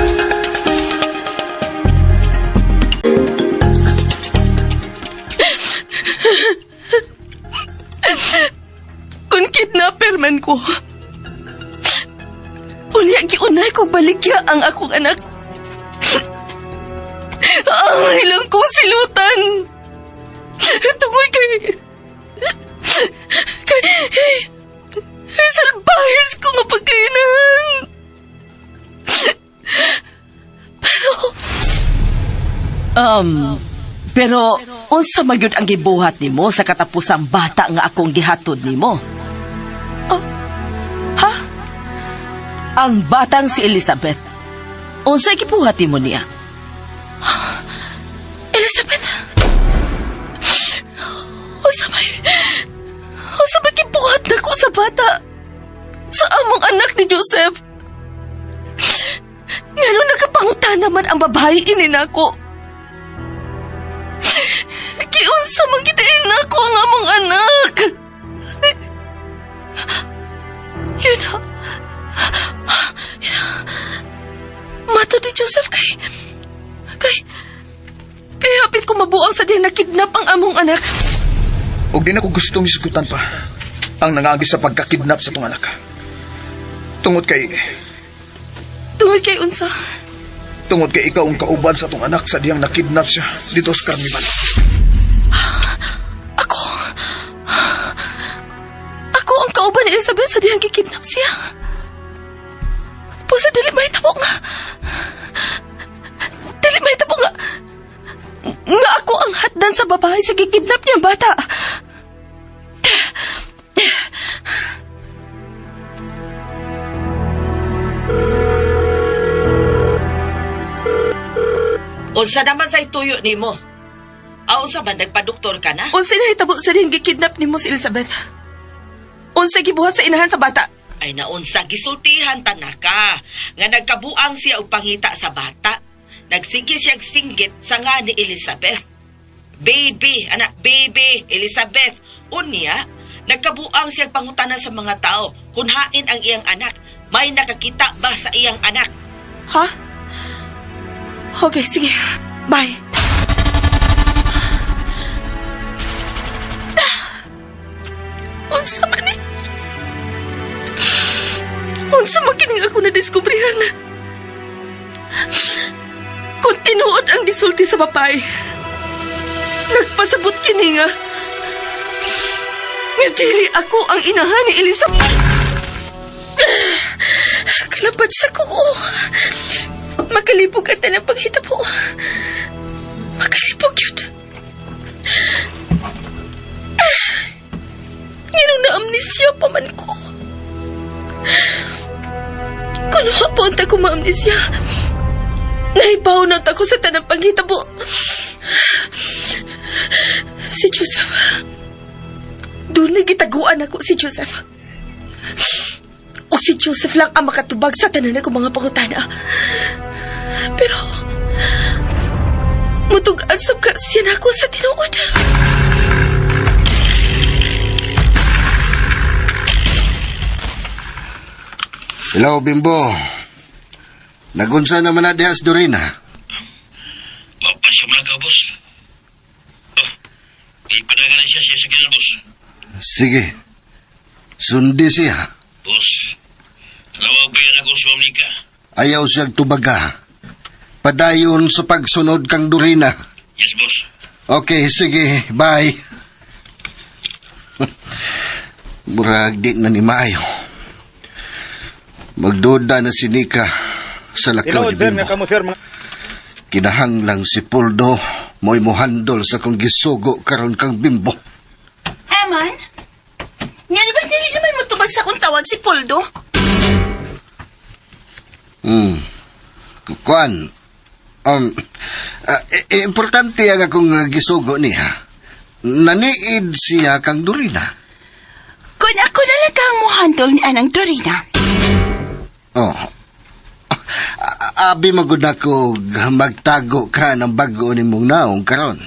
Kung kidnapper man ko, unya giunay ko baligya ang akong anak. Ang ilang kong silutan. Tungod kay salbahis ko nga pagkainan. Pero unsa magyud ang gibuhat nimo sa katapusang bata nga akong gihatod nimo? Ha? Ang batang si Elizabeth. Unsa gibuhat nimo niya? Elizabeth? Usa may gibuhat na ko sa bata. Sa among anak ni Joseph. Ngano nakapangutan naman ang babae ini nako. Giunsa man gidain nako ang among anak. Yun ha. Mato ni Joseph kay hapit ko mabuang sa diyang nakidnap ang among anak. Og di na ko gustong isgutan pa ang nangagi sa pagkakidnap sa tong anak. Tungod kay unsa? Tungod kay ikaw ang kauban sa tong anak sa diyang nakidnap siya dito sa karnival. Ako ang kauban ni Elizabeth sa diyang gikidnap siya. Pusa dili may tabo nga. Nga ako ang hatdan sa babae sa gikidnap niyang bata. Unsa naman sa ituyo nimo? Unsa man nagpadoktor ka na? Unsa nahitabo sa diyang gikidnap nimo si Elizabeth? Unsa gibuhat sa inahan sa bata? Ay naunsa gisultihan tanaka nga nagkabuang siya og pangita sa bata. Nagsige siyang singgit sa nga ni Elizabeth. Baby, Elizabeth. Unya, nagkabuang siyang pangutana sa mga tao kung hain ang iyang anak. May nakakita ba sa iyang anak? Ha? Okay, sige. Bye. Unsa man eh? Unsa man kining ako na-diskubrihan? Kung tinuod ang gisulti sa babae, nagpasabot kini nga dili ako ang inahan ni Elizabeth. Kalapad sa ko. Makalipog at na paghitabo. Makalipog yun. Ngayon na amnesya pa man ko. Kung hapon ta ko ma-amnesya, nahibaw na ako sa tanang paghitabo. Si Joseph. Doon na gitaguan ako si Joseph. O si Joseph lang ang makatubag sa tanan ko mga pangutana. Pero, mutug-ansab ka siya na ako sa tinuod. Hello, Bimbo. Nagunsa naman na dihas Dorina. Mapansya mo lang ka, boss. Oh, ipadagan siya sa kanya, boss. Sige. Sundi siya. Boss, nawag ba yan ako sa Omnika? Ayaw siyang tubaga. Padayon sa pagsunod kang Dorina. Yes, boss. Okay, sige. Bye. Murag di na ni Maayo. Magduda na si Nika sa lakaw ni Bimbo. Kinahanglang si Puldo mo'y muhandol sa kong gisugo karon kang Bimbo. Eman? Nga naman dili naman mo tubag sa kong tawag si Poldo? Kuan. Importante ang akong gisugo niya. naniid siya kang Dorina. Kung ako na lang kang muhandol ni Anang Dorina. Oh. Abi magud ako magtago ka ng bago ni mong naong karon.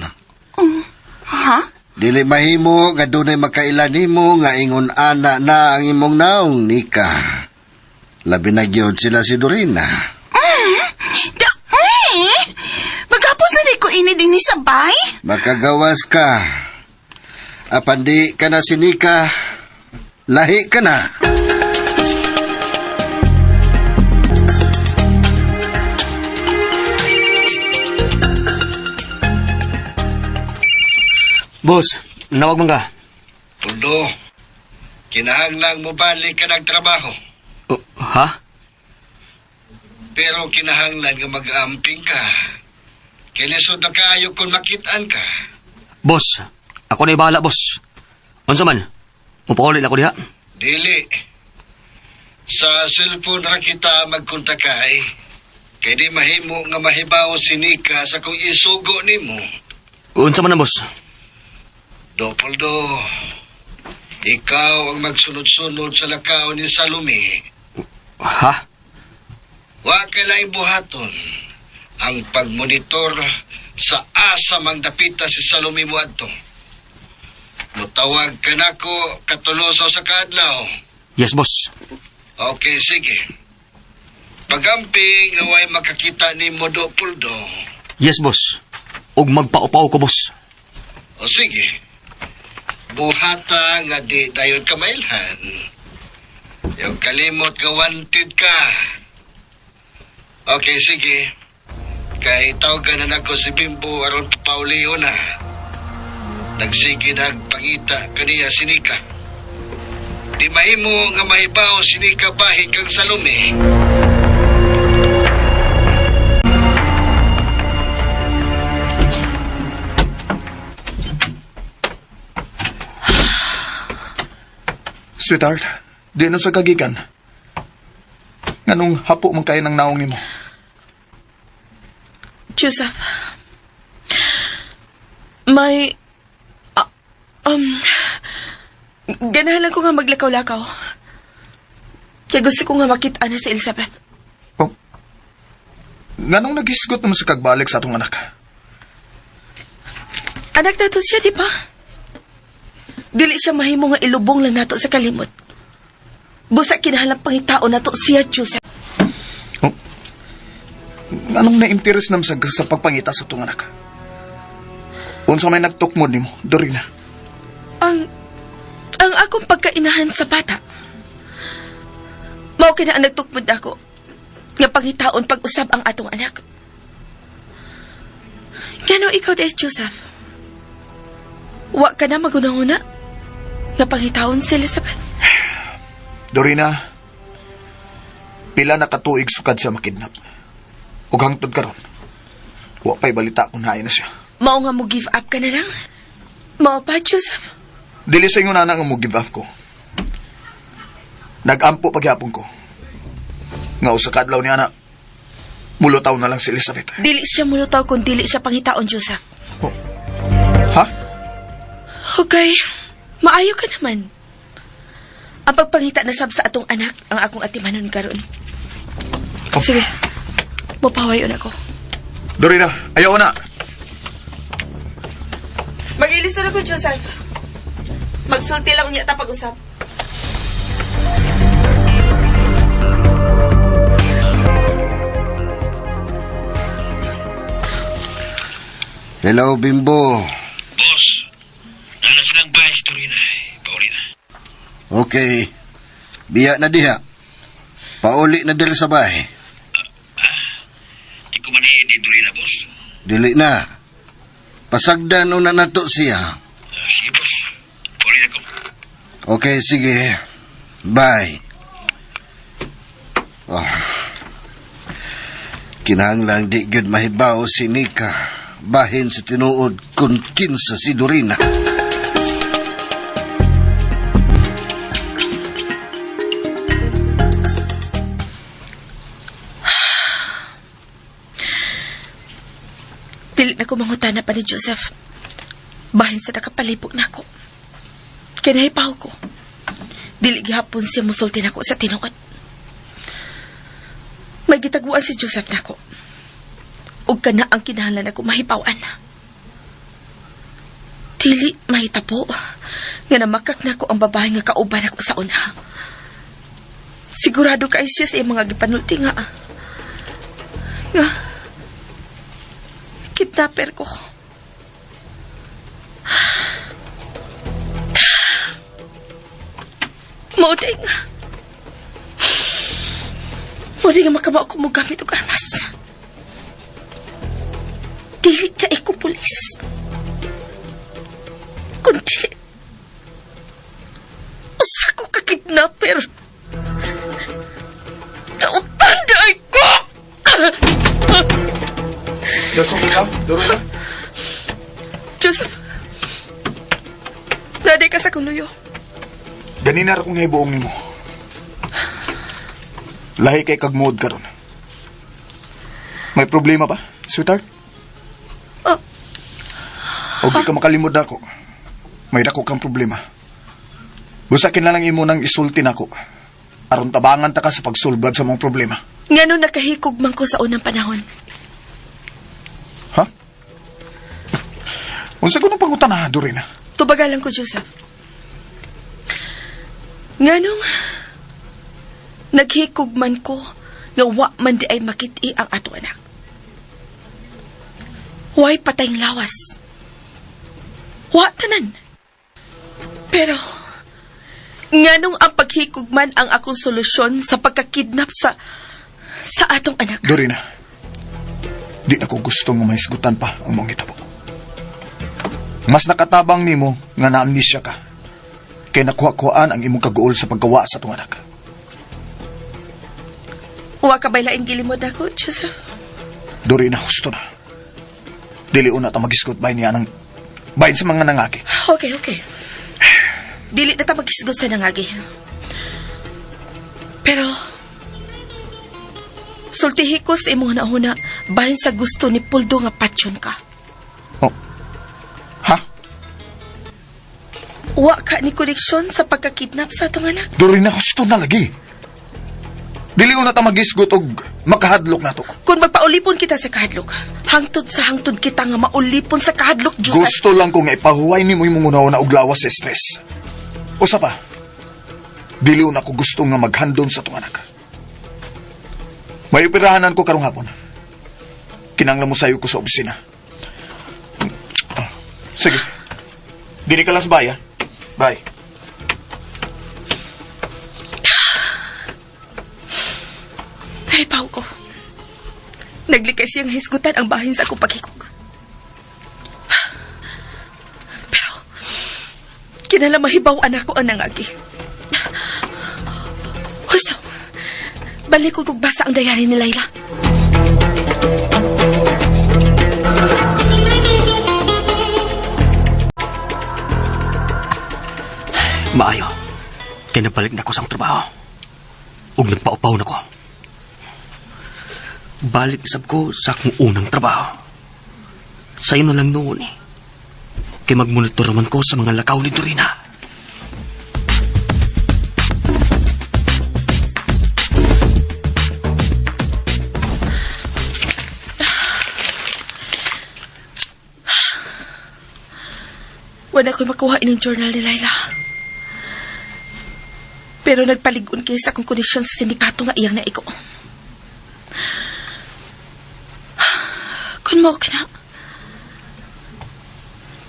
Ha? Dili mahimo nga dunay makailan nimo nga ingon ana na ang imong naong nika. Labi na gyud sila si Dorina. Magapos na rin ko iniding ni Sabay? Makagawas ka. Apan di ka na si Nika, lahi ka na. Boss, nawag man ka. Puldo, kinahanglang mo balik ka ng trabaho. Ha? Pero kinahanglan nga mag-amping ka. Kilisod na kaayo kung makitaan ka. Boss, ako na bahala, boss. Unsa man? Mupaulit ako diha. Dili. Sa cellphone ra kita magkontak kay. Kay di mahimo nga mahibaw si Nika sa kung isugo nimo. Unsa man na, boss? Dopoldo, ikaw ang magsunod-sunod sa lakaw ni Salome. Ha? Wa kailangang buhaton ang pagmonitor sa asa mang dapita si Salome mo adto. Mutawag ka nako katuloso sa kadlaw. Yes, boss. Okay, sige. Pagamping nga way makakita ni Modo Puldo. Yes, boss. Og magpaupaw ko, boss. O sige. Buhata nga di dayon kamailhan. Yung kalimot nga wanted ka. Okay, sige. Kay tawagan na nako si Bimbo aron Paulio na. Nagsige nagpangita kaniya si Nika. Di mahimo nga mahibaw si Nika bahin kang Salome. Sweetheart, di na sa kagikan. Nganong hapo man kayo ng naong nimo? Joseph, may... ganahan ko nga maglakaw-lakaw. Kaya gusto ko nga makita na si Elizabeth. Oh, nganong naghisgot naman sa kagbalik sa atong anak? Anak na to siya, di ba? Dili siya mahimo nga ilubong lang nato sa kalimot. Busa kinahalang pangitao nato siya, Joseph. Oh, nganong na-interes naman sa pagpangita sa atong anak? Unsa may nagtukmod nimo, Dorina? Ang akong pagkainahan sa bata. Mao kina ang nagtukmod ako nga pangitaon pag-usab ang atong anak. Ngano ikaw dahil, Joseph? Wa ka na magunahuna nga pangitaon si Elizabeth? Dorina, pila na katuig sukad siya makidnap. Ug hangtod karon, wa pa'y balita kung naay na siya. Mao nga mo give up ka na lang? Mao pa, Joseph? Dili sa inyo na nga mo give up ko. Nagampo pagyapon ko. Nga usa ka adlaw ni ana, mulutaw na lang si Elizabeth. Dili siya mulutaw kung dili siya pangitaon, Joseph. Oh. Ha? Okay, maayo ka naman. Ang pagpangita na sab sa atong anak ang akong atimanon karon. Oh. Sige, mapawayon ako. Dorina, ayaw na. Mag-ilis na ako, Joseph. Magsulti lang unya ta pag-usap. Hello, Bimbo. Boss, nanas lang ba story na, Paulina? Okay. Biya na diha. Pauli na dili sa bahay. Di ko man i-diduri na, boss. Dili na. Pasagdan una nato siya. Sige, boss. Paulina ko. Okay, sige. Bye. Oh. Kinahanglang di gyud mahibaw si Nika bahin sa tinuod kun kinsa si Dorina. Dili na ko mangutana pa ni Joseph. Bahin sa nakapalibog na ako. Kinahipaw ko. Dili gihapon siya musulti na ako sa tinuod. May gitaguan si Joseph na ako. Ug kana ang kinahanglan ako mahipawan. Dili mahitabo nga namakak na ko ang babae nga kauban ako sa una. Sigurado kay siya sa iyang mga gipanulti nga. Nga, kidnapper ko. Mauding nga makamaw ko mo gamit og armas. Dili sa ko pulis. Kundi usa ko ka kidnapper. Tautanday ko! Joseph, ka? Duro na? Joseph, naday ka sa kunuyo. Ganina ra kong hibuong nimo. Lahi kay kagmuod karon. May problema ba, sweetheart? Oh. O di ka makalimod ako. May dako kang problema. Busakin na lang imo nang isulti nako. Aron tabangan ta ka sa pagsulbad sa mong problema. Ngano nakahikog man ko sa unang panahon. Ha? Unsa ko nang pangutana, Dorina? Tubagalan ko, Joseph. Nganong naghikog man ko nga wa man di ay makiti ang ato anak. Huwag patayng lawas. Wa tanan. Pero, nganong ang paghikog man ang akong solusyon sa pagkakidnap sa atong anak. Dorina, di na ko gusto nga mahisgutan pa ang mong hitabo. Mas nakatabang nimo nga na-amnesia ka kay nakuha-kuhaan ang imong kaguol sa paggawa sa itong anak. Huwag ka ba'y laing gilimod ako, Joseph? Dorina, husto na. Dili una ta magisgot bahin niya ng bahin sa mga nangagi. Okay. Dili na ta magisgot sa nangagi. Pero, sultihi ko sa imong hunahuna bahin sa gusto ni Puldo nga patsyon ka. Oh. Ha? Wa ka ni koneksyon sa pagkakidnap sa atong anak. Dorina, husto na lagi. Dili una ta magisgot og makahadlok na to. Kung magpaulipon kita sa kahadlok, hangtod sa hangtod kita nga maulipon sa kahadlok, Joseph. Gusto lang ko nga ipahuway ni mo yung una og lawas sa stress. Usa pa, dili una ko gusto nga maghandom sa tong anak. May operahanan ko karong hapon. Kinanglan mo sayo ko sa opisina. Sige. Dili ka lang sa baya. Bye. Ay, pao ko. Naglikay siyang hisgutan ang bahin sa akong paghikog. Pero, kinala mahibawan ako ang nangagi. Husto, balik ko kung basa ang dayari ni Layla. Maayo. Kaya nabalik na ko sa trabaho. Ug nagpaupaw na ko. Balik isab ko sa akong unang trabaho. Sa'yo na lang noon eh. Kaya magmonitor naman ko sa mga lakaw ni Dorina. Wala ko'y makuha ining journal ni Layla. Pero nagpaligon kayo sa akong koneksyon sa sindikato nga iyang naiko. Kung mo ka na,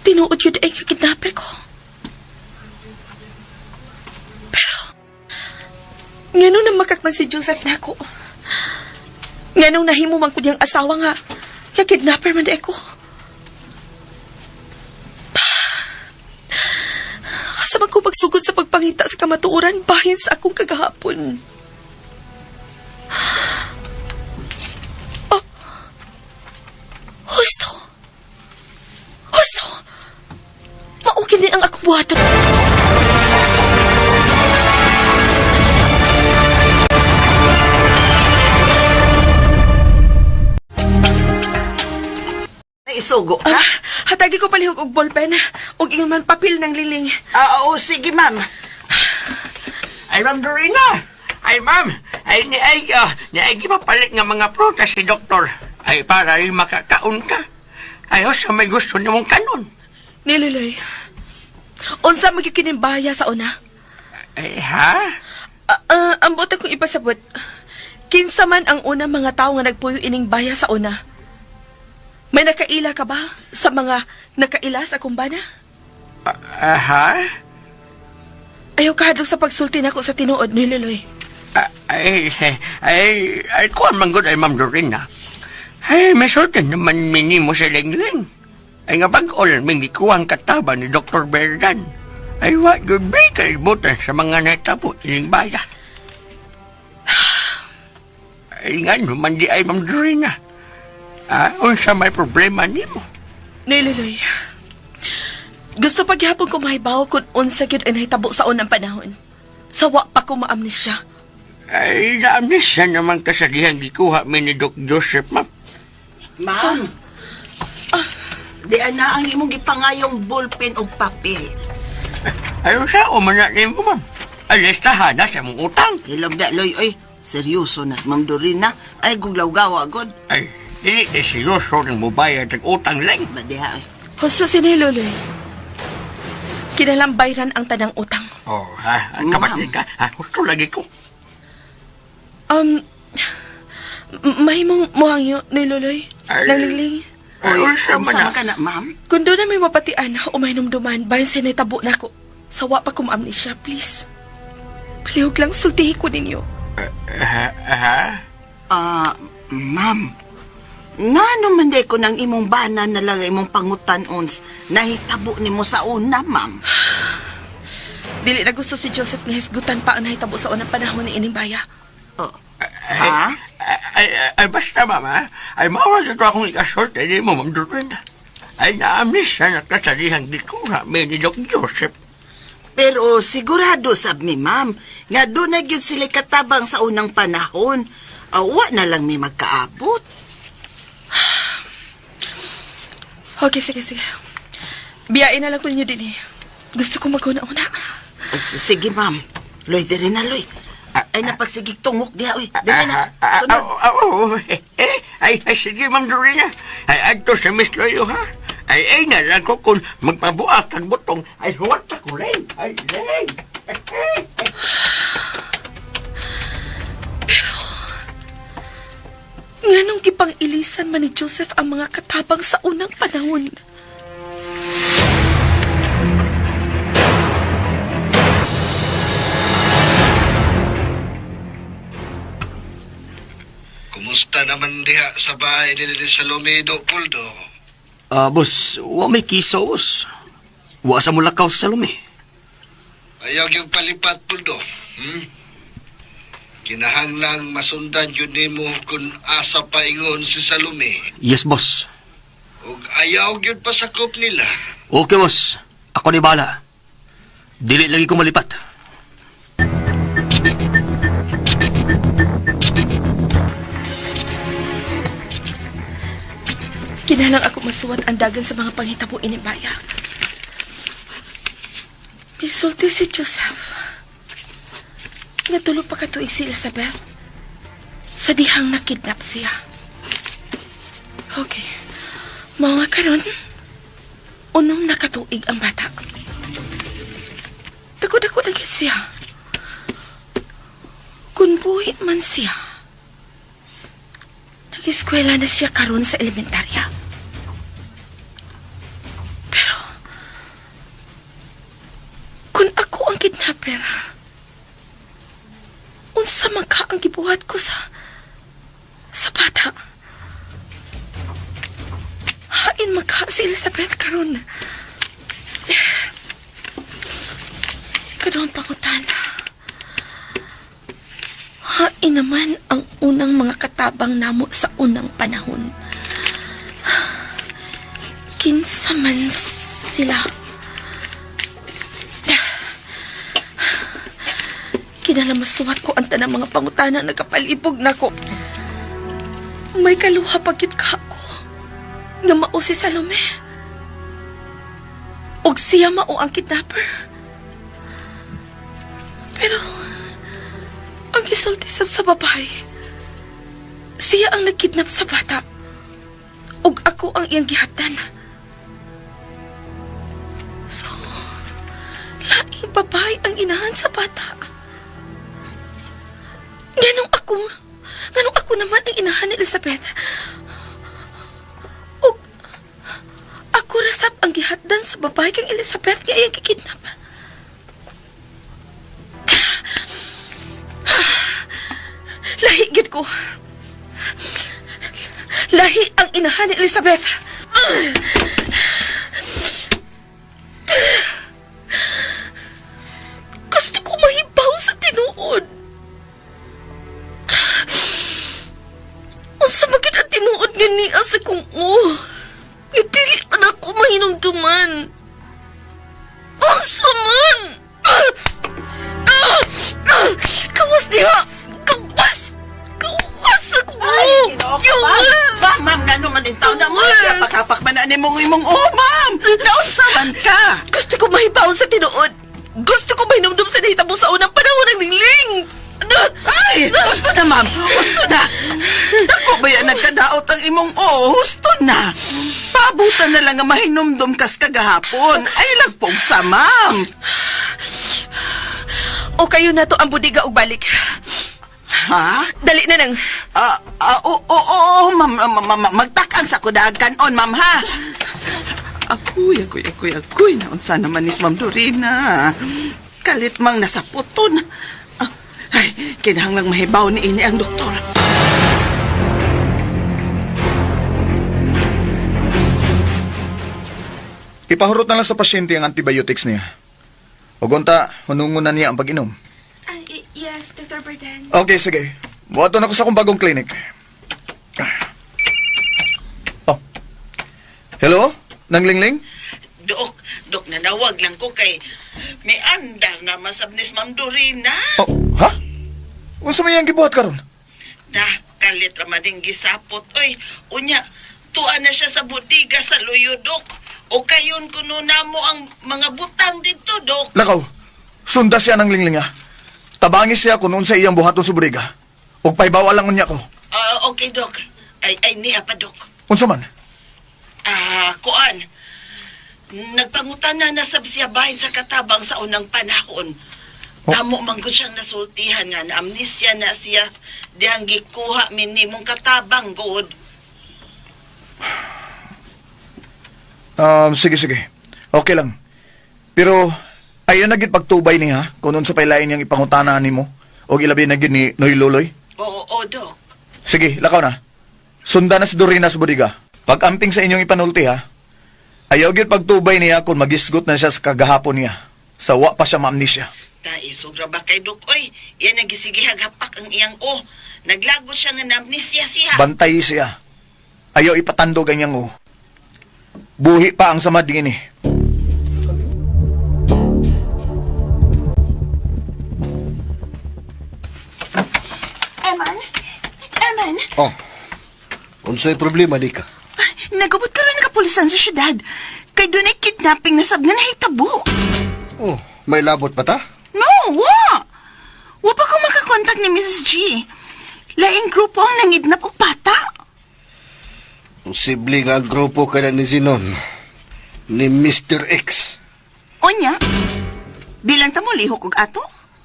tinuod yun ay nga kidnapper ko. Pero, nganong na makakman si Joseph na ako? Nganong nahimo man ko diyang asawa nga, nga kidnapper man di ako? Asa man ko magsugod sa pagpangita sa kamatuoran bahin sa akong kagahapon? Husto! Maugin din ang akong buhaton. isugo ka? Hatagi ko palihog og ballpen og ingon man papel ng liling. Oo, sige, ma'am. Ay, Ma'am Dorina! Ay, Ma'am! Ay, niay mapalit nga mga prutas si Doktor. Ay, para rin makakaon ka. Ay, sa may gusto niyo mong kanon. Nililoy, unsa magkikinimbaya sa una? Ay, ha? Ang buta kong ipasabot. Kinsa man ang una mga tao nga nagpuyo ining baya sa una. May nakaila ka ba sa mga nakaila sa kumbana? Ha? Ayaw kahadlok sa pagsulti nako sa tinuod ni Liloy. Ay, kuwan man gud ay Ma'am Dorina. Ay, may sultan naman minimo sa lingling. Ay nga bag-ol, may gikuhang kataba ni Dr. Berdan. Ay, wa yun ba kalibutan sa mga natabo ining baya? Ay nga naman di ay Ma'am Dorina. Unsa may problema nimo? Nililoy, gusto paghihapon ko mahibaw kung unsa gyud ang nahitabo sa unang panahon. Sawa pa ko maamnesya. Ay, naamnesya naman kasalihan gikuha mi ni Doc Joseph, ma'am. Ma'am, di ana ang imong gipangayong ballpen o papel. Ay, sa umana nimo, ma'am. Alistahan na sa mong utang. Hilog na, Loy, oy. Seryoso na si Ma'am Dorina. Ay, guglaw-gawa, God. Ay, hindi seryoso ng mubayad ng utang lang. Badiha, oy. Husto si Niloy. Kinalambayran ang tanang utang. Oh, ha? Kamatid ka? Ha? Gusto lagi ko. May mong muhangyo, Niloy. Nangliling. Oy, unsa ka na, ma'am? Kung doon na may mapatian, umahinom-duman, bayan sa naitabo na ko. Sawa pa kong amnesia, please. Palihog lang, sultihi ko ninyo. Ma'am. Nga naman day ko ng imong bana na lang imong pangutan ons, nahitabo ni mo sa una, ma'am. Dili na gusto si Joseph nga hisgutan pa ang nahitabo sa unang panahon ni ining baya. Ha? Ay, basta, mama. Ay, mawala ito akong ikasort. Ay, di mo, Ma'am Dorina. Ay, naamiss na nakasalihan di ko may ni Doc Joseph. Pero sigurado sab mi, ma'am, nga doon na gyud sila katabang sa unang panahon. Awa na lang may magkaabot. Okay, sige. Biyain na lang ko ninyo din eh. Gusto ko mag-una-una. Sige, ma'am. Loy, diri na, Loy. Ay, napagsigig tungok diha, oy. Diri na. Ay, sige, Ma'am Dorina. Ay, adto sa Miss Loyo, ha? Ay, na lang ko kung magpabuak ang butong. Ay, huwag ko rin. Ay, rin. Pero, nganong gipang ilisan man ni Joseph ang mga katabang sa unang panahon? Kumusta naman diha sa bahay ni Salome do Puldo? Boss, wa may kisos. Wa sa mulakaw sa Salome. Ayaw yung palipat, Puldo. Kinahanglang masundan yun nimo kung asa paingon si Salome. Yes, boss. Ug ayaw yun pasakop nila. Okay, boss. Ako ni bala. Dili lagi ko malipat. Kinalang ako masuwat ang dagan sa mga panghitabo inibaya. Misulti si Joseph. Natulog pa katuig si Elizabeth. Sa dihang nakidnap siya. Okay. Mga karon, unong nakatuig ang bata. Dako-dako na siya. Kung buhi man siya, nag-eskwela na siya karon sa elementarya. Pero, kung ako ang kidnapper, unsa man ka ang gibuhat ko sa bata. Hain maka si Elizabeth karon. Karoon pangutana. Hain naman ang unang mga katabang namo sa unang panahon. Kinsa man sila. Kinalamasuhat ko ang tanang mga pangutana nagkapalibog na ko. May kaluha pagit ka ako. nga mao si Salome. Og siya mao ang kidnapper. Pero, ang gisulti sa babae, siya ang nagkidnap sa bata. Og ako ang iyang gihatdan. So, laing babae ang inahan sa bata. Ganong ako naman ang inahan ni Elizabeth. Og, ako rasap ang gihatdan sa babae kang Elizabeth nga iyang kikidnap. Lahi gid ko. Lahi ang inahan ni Elizabeth. Gusto ko mahibaw sa tinuod. Unsa magid ang tinuod nga niya sa kung nga dili man ako mahinumduman. Unsa man? Kawas diha! Kawas ako mo! Ay, ma'am, gano'n man din tao na mo. Pakapak man na mong imong, ma'am! Naunsaman ka! Gusto ko mahibaw sa tinuod. Gusto ko mahinumdum sa nahitabo sa unang panahon ng lingling. Ay! Gusto na, ma'am! Gusto na! Dako ba yan nagkadaot ang imong gusto na! Pabutan na lang nga mahinumdum kas kagahapon. Ay, lagpong sa, ma'am! O kayo na to ang budiga og balik. Ha? Dali na nang. Oo, ma'am. Magtakang sa kudagan on, ma'am, ha? Agoy. Naunsa naman nis, ma'am Dorina. Kalit mang nasa puton. Ay, kinahanglang mahibaw ni ini ang doktor. Ipahurot na lang sa pasyente ang antibiotics niya. O gunta, hunungon na niya ang pag-inom. Yes, Dr. Berdan. Okay, sige. Buhaton ako sa akong bagong clinic. Oh. Hello? Nanglingling? Dok, nanawag lang ko kay may andar na masabnis Ma'am Dorina. Oh, ha? Unsa may ang gibuhat karon? Na, kalit ramading gisapot. Oy, unya, tuan na siya sa budiga sa luyo, Dok. O kayon kuno na mo ang mga butang dito, Dok. Lakaw, sunda siya ng linglinga. Tabangis siya kung sa iyang buhaton sa buriga. Huwag paibawa lang niya ko. Okay, Dok. Ay niya pa, Dok. Unsa man? Kuan. Nagpangutan na sab siya bahin sa katabang sa unang panahon. Namo man gud siyang nasultihan nga na amnesya na siya dihang gikuha minimong katabang god. Sige. Okay lang. Pero, ayaw na gid pagtubay niya, kung nun sa pailain niyang ipangutanan ni mo, o ilabi na gid ni Noy Luloy. Oo, Dok. Sige, lakaw na. Sunda na si Dorina sa bodiga. Pag-amping sa inyong ipanulti, ha? Ayaw gid pagtubay niya kung magisgot na siya sa kagahapon niya. Sawa pa siya ma-amnesia. Dai, sobra ba kay Dok? Oy, yan nagisigihag hapak ang iyang Naglagot siya nga na-amnesia siya. Bantay siya. Ayaw ipatandog ang iyang Buhi pa ang samad din Eman? Oh, unsay problema, Nika? Nagubot ka rin kapulisan sa syudad. Kay doon ay kidnapping na sab nga nahitabo. Oh, may labot pa ta? No, wa! Wa pa ko makakontak ni Mrs. G. Laing grupo ang nangidnap og bata. Posible nga ang grupo ka na ni Zinon. Ni Mr. X. Onya? Di lang ta mo lihok og ato?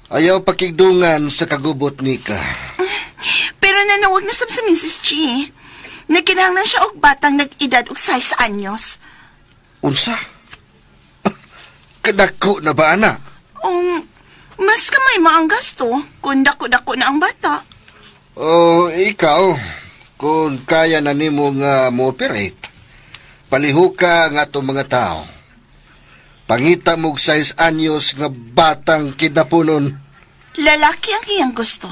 Ayaw pakigdungan sa kagubot, Nika. Pero nanawag na sab sa Mrs. G. Nagkinahanglan siya og batang nag-edad og 6 anyos. Unsa? Kadako na ba, anak? Mas kamay maang gasto kung dako-dako na ang bata. Oh, ikaw, kung kaya na nimo nga mo-operate, paliho ka nga itong mga tao. Pangita mong 6 anyos nga batang kidnapunon. Lalaki ang iyang gusto.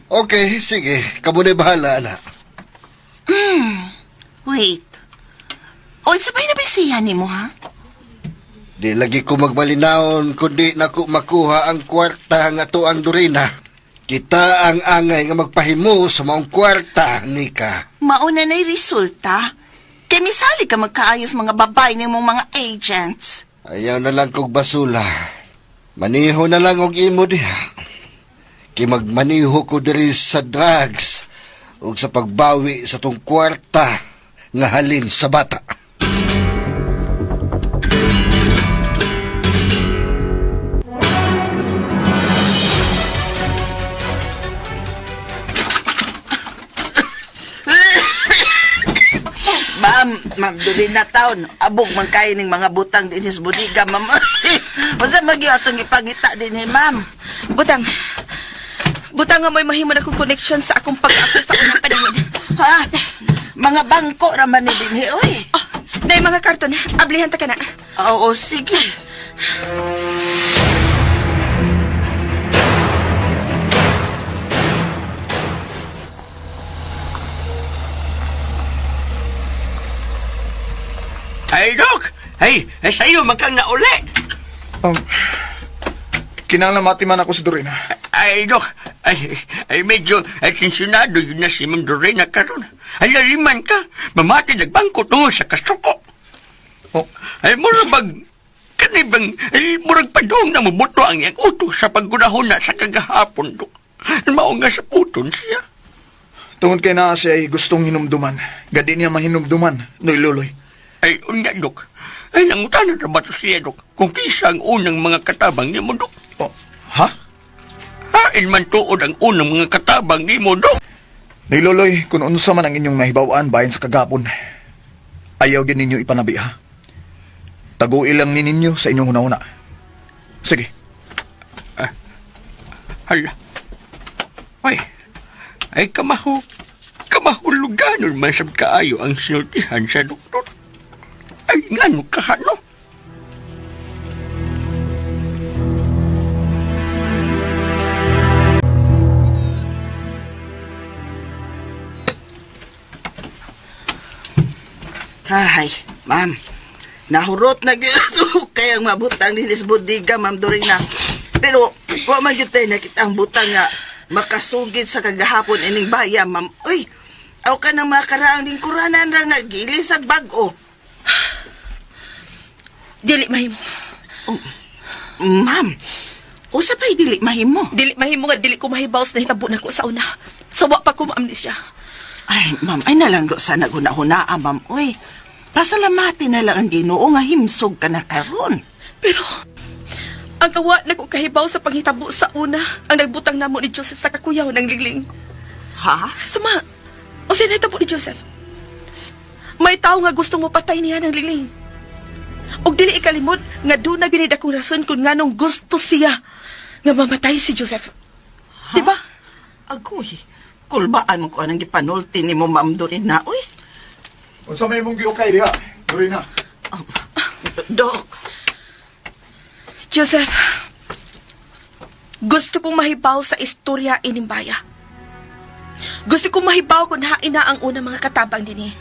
Okay, sige. Kabunay bahala, anak. Wait. O, sabay na ba siya ni mo, ha? Di lagi ko magmalinaon kundi naku makuha ang kwarta nga to ang Dorina. Kita ang angay nga magpahimo sa maong kwarta, Nika. Mauna na'y resulta. Kay Kay misali ka magkaayos mga babay ng mga agents. Ayaw na lang kog basula. Maniho na lang og imo diha. Kay magmaniho ko diri sa drugs ug sa pagbawi sa tong kwarta nga halin sa bata. Ma'am, duli na taon. Abog man kayo ng mga butang din sa budiga, ma'am. Masa magyo atong ipangita din ma'am. Butang nga mo'y mahimo na kong connection sa akong pag-apo sa unang panahon. Ha? Mga bangko raman ni din oy. Oh, dahil mga karton, ablihan ta ka na. Oo, sige. Ay, Dok! Ay, sa'yo magkang nauli. Kinalamati man ako si Dorina. Ay, Dok, ay medyo tensyonado yun na si Ma'am Dorina karon. Ay, laliman ka. Mamati nagbangko tungo sa kasuko. Oh. Ay, murabag, kanibang, ay, murag padong na mabuto ang iyang uto sa paggunahon na sa kagahapon, Dok. Mao nga sa puton siya. Tungod kay na siya ay gustong hinumduman. Gadi niya mahinumduman, Noy Luloy. Ay, unya, Dok. Ay, nangutana na ba ito siya, Dok? Kung kisa ang unang mga katabang ni mo, Dok. Oh, ha? Hain man tuod ang unang mga katabang ni mo, Dok. Noy Luloy, kung unsa man ang inyong mahibawaan bayan sa kagapon, ayaw din ninyo ipanabi, ha? Taguilang ni ninyo sa inyong una-una. Sige. Hala. Ay, kamahuluganon man sab kaayo ang sinultihan sa doktor. Ay, ngano ka, no? Hay, ma'am. Nahurot na gito kaya ang mabutang din sa budiga, Ma'am Dorina. Pero, wa man yun tayo nakita ang butang nga makasugid sa kagahapon ining baya, ma'am. Uy, aw ka ng mga karaang lingkuranan ra nga gilis ag bag-o. Dili mahimo. Oh, ma'am, usa pa'y dili mahimo? Dili mahimo nga dili ko mahibaws na hitabo na ko sa una. Sawa pa ko ma-amnesia. Ay, ma'am, ay nalanggo sa naguna-hunaa, ma'am. Uy, pasalamati na lang ang Ginoo nga himsog ka na karon. Pero, ang kawa na ko kahibaw sa panghitabo sa una ang nagbutang namo ni Joseph sa kakuyaw ng ligling. Ha? Suma, o sinahitabo ni Joseph. May tao nga gusto mo patay niya ng ligling. Og dili ikalimod nga doon na ginid akong rason kung nganong gusto siya nga mamatay si Joseph. Ha? Diba? Agoy, kulbaan mo ko anang gipanulti ni mo, Ma'am Dorina, uy. Unsa may mong giukay diha, Dorina? Dok. Joseph, gusto kong mahibaw sa istorya inimbaya. Gusto kong mahibaw kung hain na ang unang mga katabang din eh.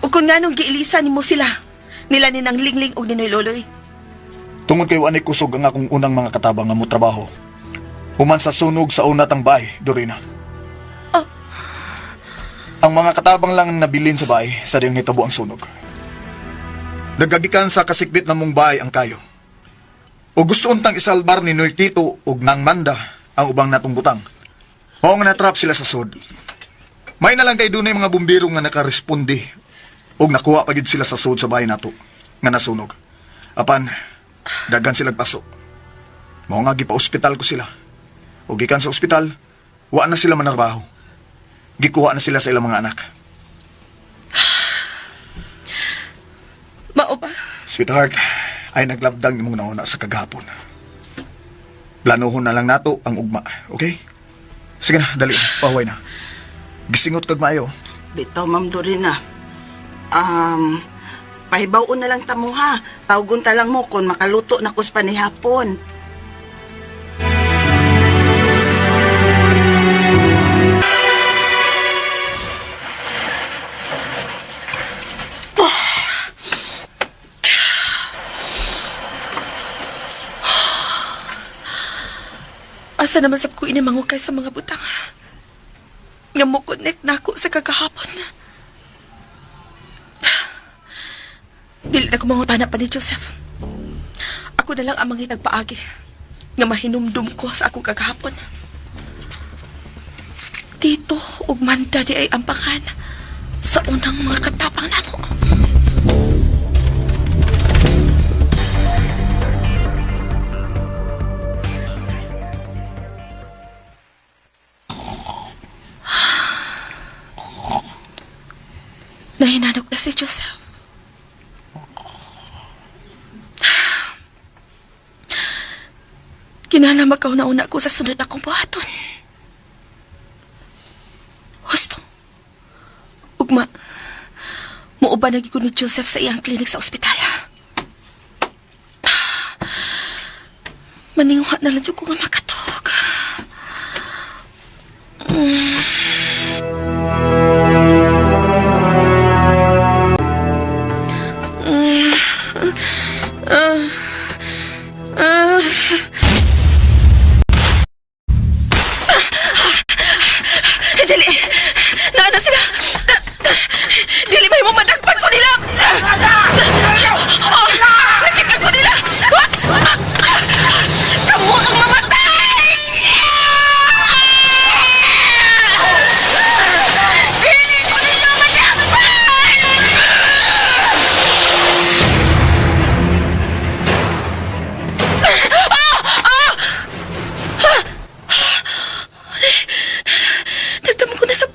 O kung nganong giilisa ni mo sila, nila ni ng lingling o ninoy loloy. Tungod kay wanay kusog ang akong unang mga katabang nga mo trabaho. Human sa sunog sa unatang bahay, Dorina. Oh. Ang mga katabang lang nabilin sa bahay sa diyang nitabo ang sunog. Nagagikan sa kasikbit na mong bahay ang kayo. O gusto untang isalbar ni Noy Tito o Nang Manda ang ubang natong butang. Mao nga natrap sila sa sod. May na lang kay dunay mga bumbiro nga nakaresponde o nakuha pa gid sila sa sod sa bahay nato nga nasunog. Apan, dagan sila paso. Mao nga gipa-ospital ko sila. O gikan sa ospital, wa na sila manarbaho. Gikuha na sila sa ilang mga anak. Mao ba? Sweetheart, ay naglabdang imong nauna sa kagapon. Planuhon na lang nato ang ugma, okay? Sige na, dali, pahuway na. Gisingot kag maayo. Bitaw, Ma'am Dorina. Pahibaw na lang tamo ha. Tawgon ta lang mo kung makaluto na kus panihapon. Asa naman sab ko inimangukay sa mga butang. Nga mo connect na ako sa kagahapon. Dili na ko mangutana pa ni Joseph. Ako na lang ang mangitagpaagi nga mahinumdum ko sa akong kagahapon. Tito ug Manda di ay ampangan sa unang mga katapang namo. Nahinanok na si Joseph. Kinala makauna-una ko sa sunod akong buhaton. Husto. Ugma, muuban lagi ko ni Joseph sa iyang klinik sa ospital. Maninguha na lang dyan ko nga makatog. Dili! Naana sila! Dili may mo madagpan ko nila! Nakita ko nila! Whoops! Kamu ang mamatay! Dili ko nila madagpan! Nagdam ko na sa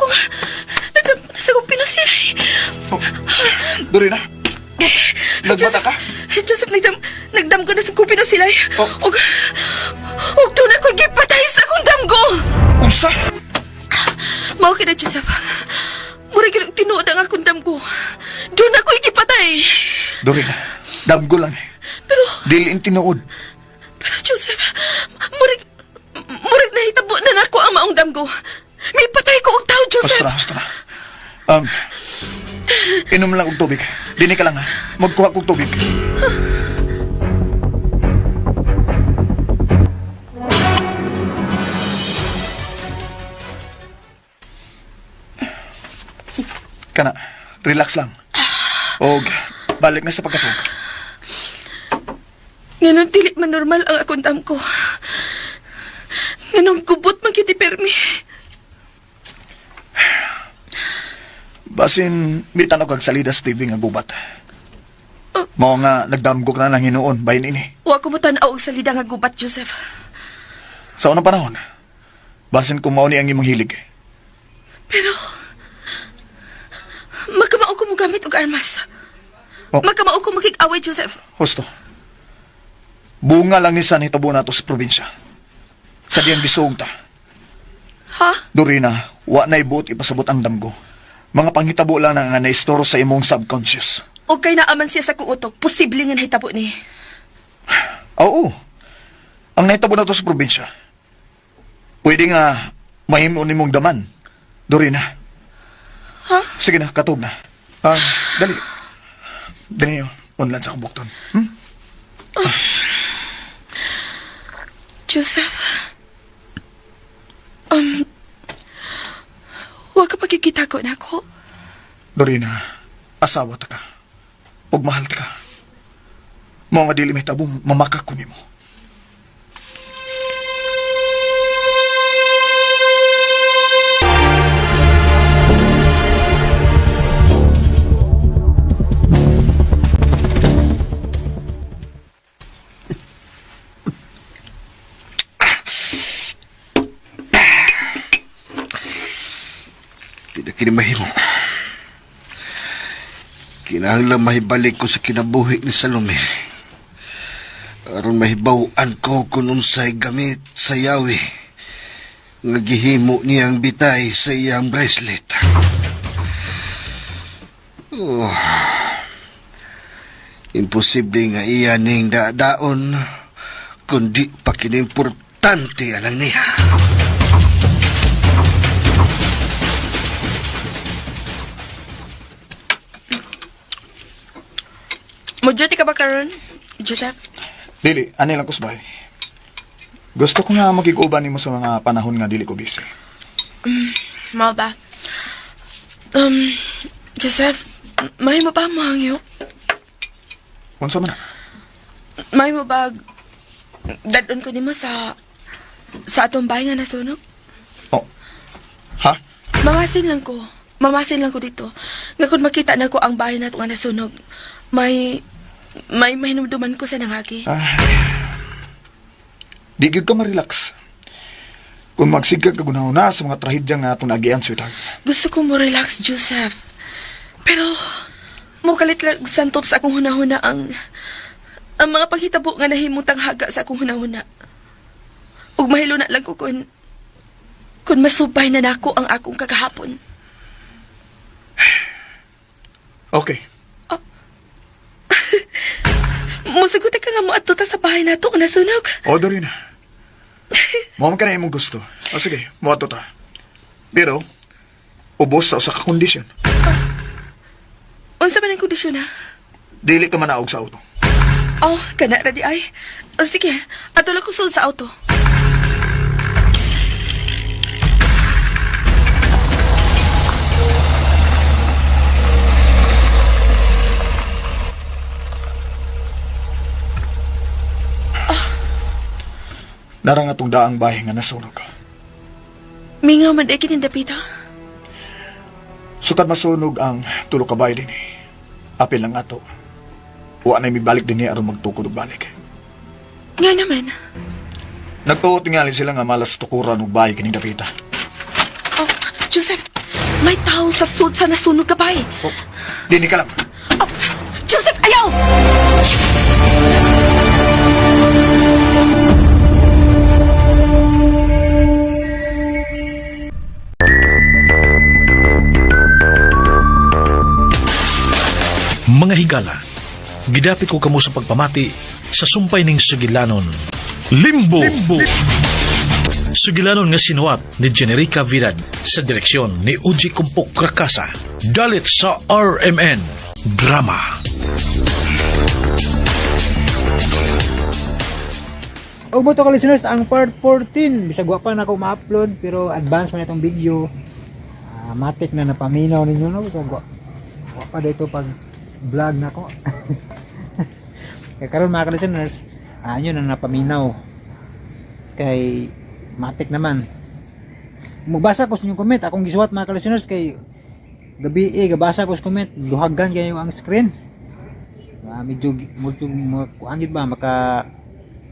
kong pinasilay. Dorina, nagbata ka? Joseph, nagdam ko na sa kong pinasilay. Og doon ako gipatay sa akong damgo. Unsa? Mao kina, Joseph. Murag yun tinuod ang akong damgo. Doon ako gipatay. Dorina, damgo lang. Pero, Dili tinuod. pero Joseph, murag nahitabo na nako ang maong damgo. May patay ko og tao, Joseph. Basta na. Inom lang og tubig. Dini ka lang ha. Magkuha kong tubig. Kana, relax lang. Og balik na sa pagkatog. Ngayon dili man normal ang akong damgo. Ngayon gubot man gyud ni Permi. Basin, mitan ako kag salida sa TV nga gubat. Mao nga nagdamgok na lang hinuon, bayin ini. Wa ko mo tan-aw og salida nga gubat, Joseph. Sa unang panahon, basin kung mao ni ang imong hilig. Pero, magkamao ko mo gamit og armas. Oh. Magkamao ko makig-away, Joseph. Husto. Bunga lang ni sa hitabo nato sa probinsya. Sa diyang disong ta. Ha? Dorina, wa na ibuot ipasabot ang damgo. Mga panghitabo lang na nga naistoro sa imong subconscious. O kay naaman siya sa kuutok, posible nga nahitabo ni. Oo. Ang nahitabo na to sa probinsya. Pwede nga mahimo ni mong daman. Dorina. Ha? Sige na, katog na. Dali. Dali yun. Unlan sa kubukton. Joseph. Huwag ka pagkikita ko na ako. Dorina, asawa ta ka. Ug mahal ta ka. Mga nga dili may tabong mamakak ko nimo. Tidak kini mahimo. Kinahanglan mahibalik ko sa kinabuhi ni Salome. Aron mahibaw-an ko kung unsay gamit sa yawi nga gihimo niyang bitay sa iyang bracelet. Imposible nga iya ning daon kundi pa kinimportante alang niya. Mo-duty ka ba karon, Joseph? Dili, ani lang kusbay. Gusto ko nga magig-uban nimo sa mga panahon nga dili ko busy. Mao ba? Joseph, may mo ba mahangyo? Unsa man na? May mabag, dadon ko nimo sa atong bahay nga nasunog. Oh. Ha? Mamasin lang ko dito. Nga kung makita na ko ang bahay na ito nga nasunog, may hinumduman ko sa nangagi. Di gyud ka ma-relax. Kung magsigag ka gunahuna sa mga trahedyang nga itong nagian, sweetheart. Gusto ko mo relax, Joseph. Pero, mo kalit lang santop sa akong hunahuna ang mga paghitabo nga nahimutang haga sa akong hunahuna. Ug mahilo na lang ko kung masubay na nako ang akong kagahapon. Okay. Musugot ka nga mo ato ta sa bahay na ito nga nasunog. O, Dorina. Mawam ka na imong gusto. O sige, muwato ta. Pero, ubos sa usa ka kondisyon. Unsa man ang kondisyon na? Dili ka manaog sa auto. Oh, kana ra di ay. O sige, ato lang ko sulod sa auto. Narang atong daang bahay nga nasunog. Mingaw man di kinindapita. Sukad masunog ang tulo ka bahay din eh. Apil lang ato. Wa na mibalik din aron magtukod og balik. Nga naman. Nagtuo tingali sila nga malas tukuran og bahay kining dapita. Oh, Joseph, may tao sa sud sa nasunog ka bahay. Oh, dini ka lang. Oh, Joseph, ayaw! Mga higala, gidapit ko kamo sa pagpamati sa sumpay ning Sugilanon. Limbo! Sugilanon nga sinuwat ni Generica Vidal sa direksyon ni Uji Kumpok Krakasa. Dalit sa RMN Drama. O mo to ka listeners, ang part 14. Bisag wa pa na ako ma-upload pero advance man itong video. Matik na napaminaw ninyo no. Bisag wa pa dito pag vlog na ko. Kaya karon mga ka-listeners, yun ang napaminaw. Kay matik naman. Magbasa ko sa inyong comment. Akong gisuwat mga ka-listeners kay gabi gabasa ko sa comment. Luhagan kayo ang screen. Medyo kuangit ba maka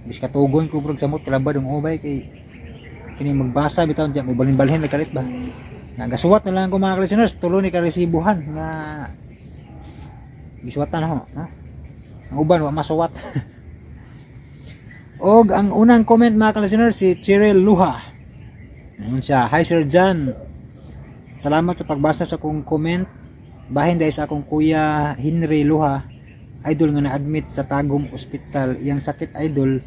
biskatugon ko brog samot kalabad ang ubay kay kini magbasa bitaw diyan may balhin-balhin nagkalit ba. Nagasuwat na lang ko mga ka-listeners, tulo ni karesibuhan nga gisuwatan ho, no? Ang uban wa masuwat. Og ang unang comment mga ka-listeners si Cheryl Luha. Ayun siya, hi Sir John. Salamat sa pagbasa sa akong comment. Bahin dahil sa akong kuya Henry Luha, idol nga na-admit sa Tagum Hospital. Iyang sakit idol,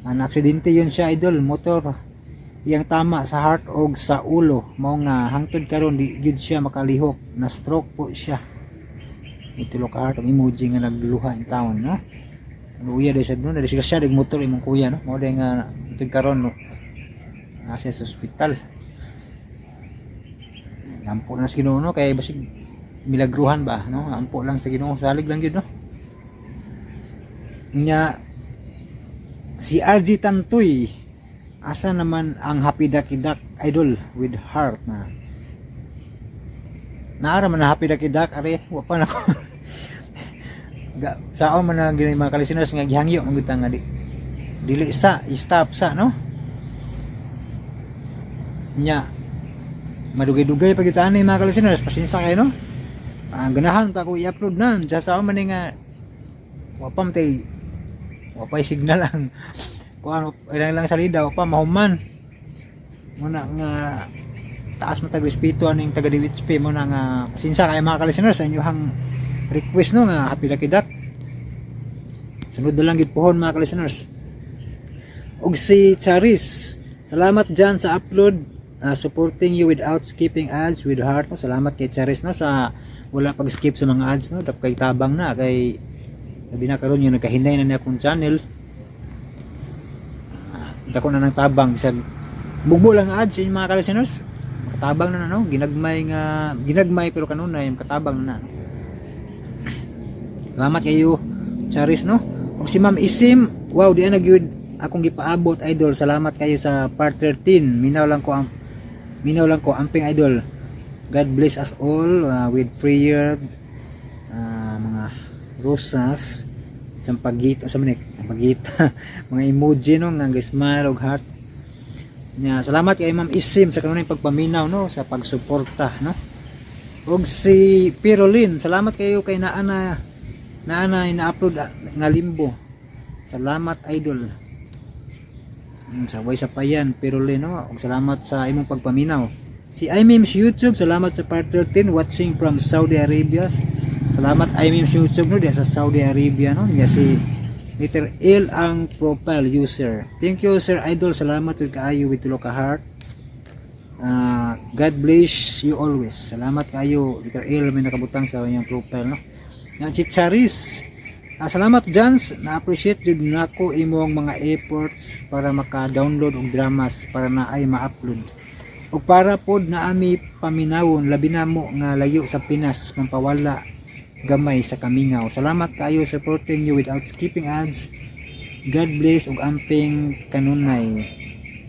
na-aksidente yun siya idol, motor. Iyang tama sa heart og sa ulo. Mao nga hangtod karon di gid siya makalihok, na stroke po siya. Itulo ka heart ang emoji nga nagluha in town, no? Luya dahil sa doon, dahil siya motor imong kuya, no? Mao dahil nga hangtod karon no? Nasa sa hospital. Ampo na sa Ginoo no, kay basig milagruhan ba, no? Ampo lang sa Ginoo, salig lang gyud no. Nya si RG Tantoy, asa naman ang Happy Ducky Duck idol with heart na. Naara man na Happy Ducky Duck are, wa pa na ko. Sao man na gini mga ka-listeners nga gihangyo ang gutang nga dili sa stop sa no. Nya madugay-dugay pag itaan ni mga ka-listeners, pasensya kayo no. Ganahan ta ko i-upload na sa sao man nga wa pa matay wa pa signal lang kung ano ilang salida wa pa mahuman muna nga taas matag respeto aning taga DWHP mo na nga pasensya kayo mga ka-listeners sa inyong request no nga Happy Ducky Duck. Sunod na lang gid pohon mga ka-listeners. Og si Charis, salamat dyan sa upload, supporting you without skipping ads with heart no. Salamat kay Charis no sa wala pag skip sa mga ads no, dap kay tabang na kay sabi na karon yung nagkahinay na niya akong channel. Dako na ng tabang bisag bugbo lang ads yung mga ka-listeners. Makatabang na no, ginagmay pero kanunay makatabang na no. Salamat kayo Charis no. Ug si Ma'am Isim, wow, di na gyud akong gipaabot idol. Salamat kayo sa part 13. Minaw lang ko amping idol. God bless us all with prayer, mga rosas, isang pagita sa manik, pagita, mga emoji no nga smile og heart. Nya salamat kay Ma'am Isim sa kanunay pagpaminaw no sa pagsuporta no. Og si Pirolin, salamat kayo kay naana ina-upload nga limbo. Salamat idol. Sabay sa payan Pirolin no. Og salamat sa imong pagpaminaw. Si iMemes YouTube, salamat sa part 13 watching from Saudi Arabia. Salamat iMemes YouTube no, diya sa Saudi Arabia no. Diya si Letter L ang profile user. Thank you Sir Idol, salamat jud kaayo with tulo ka heart. God bless you always. Salamat kaayo Letter L may nakabutang sa iyang profile no. Yan si Charis. Salamat Jans, na-appreciate jud nako imong mga efforts para maka-download og dramas para na ay ma-upload. Ug para pod na ami paminawon labi na mo nga layo sa Pinas mampawala gamay sa Kamingaw. Salamat kayo supporting you without skipping ads. God bless ug amping kanunay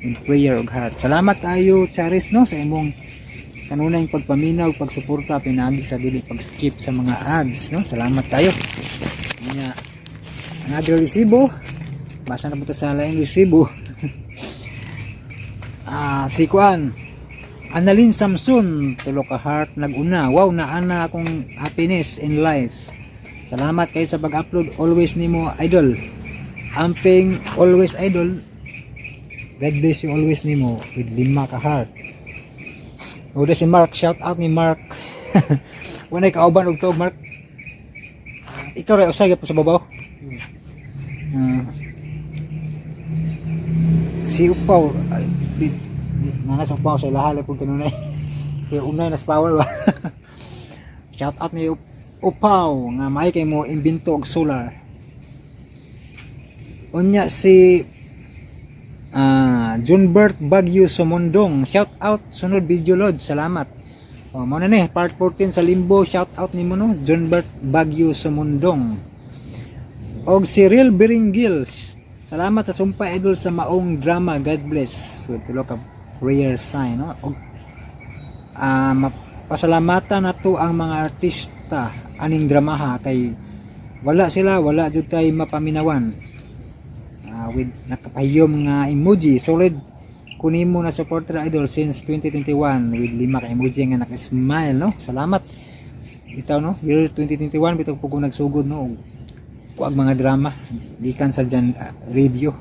in prayer ug heart. Salamat kayo Charis no sa imong kanunay pagpaminaw, pagsuporta pinagi sa dili pag-skip sa mga ads no. Salamat kayo. Nya another resibo. Basa na buta sa laing resibo. Si Kuan Annalyn Samson tulo ka heart naguna. Wow, naana akong happiness in life. Salamat kayo sa pag-upload always nimo idol. Amping always idol. God bless you always nimo with 5 ka heart. Oda si Mark, shout out ni Mark. Wanay kauban og to Mark. Ikaw ray usay po sa babaw. Si Upaw nanas Upaw sa lahala pud kanunay. Kaya unay nas power ba. Shout out ni Upaw nga may kay mo imbento og solar. Unya si Junbert Bagyo Sumondong, shout out sunod video load. Salamat. Mao na ni part 14 sa limbo, shout out nimo no Junbert Bagyo Sumondong. Og si Real Beringil, salamat sa sumpa idol sa maong drama. God bless with tulo ka prayer sign no. Og pasalamatan nato ang mga artista aning dramaha kay wala jud kay mapaminawan. With nakapayom nga emoji solid kunimo na supporter idol since 2021 with 5 ka emoji nga naka-smile no. Salamat bitaw no, year 2021 bitaw po ko nagsugod no kuag mga drama gikan sa dyan radio.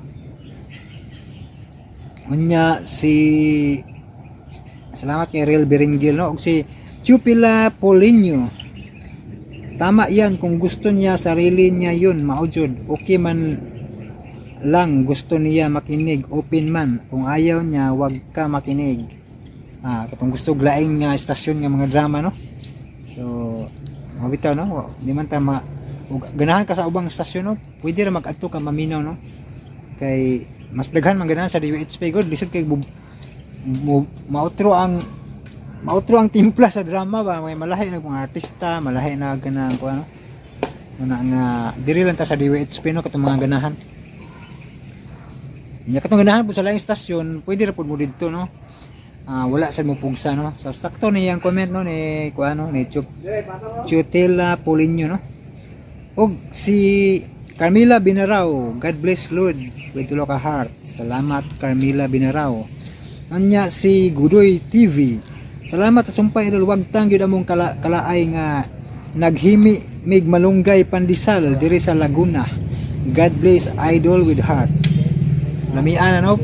Unya si salamat kay Real Beringil no. Og si Chupila Polinyo, tama yan kung gusto niya sarili niya yun maujod, okay man lang gusto niya makinig, open man. Kung ayaw niya, wag ka makinig. Katong gusto glaing nga estasyon nga mga drama no. So mabitaw no, di man ta ganahan ka sa ubang estasyon no, pwede ra mag-adto ka maminaw no. Kay mas daghan man ganahan sa DWHP god lisod kay mautro ang timpla sa drama ba, may malahi na mga artista, malahi na ganang ko ano. Nga diri lang ta sa DWHP no katong mga ganahan. Nya katong ganahan po sa laing estasyon, pwede ra pud mo didto no. Wala sa mo pugsa no. So sakto ni yang comment no ni kuano ni Chutela Polinyo no. Og si Carmela Binarao, God bless Lord with tulo ka heart. Salamat Carmela Binarao. Anya si Gudoy TV, salamat sa sumpay idol, wag tang gyud among kalaay nga naghimi mig malunggay pandisal diri sa Laguna. God bless idol with heart. Lamian ano,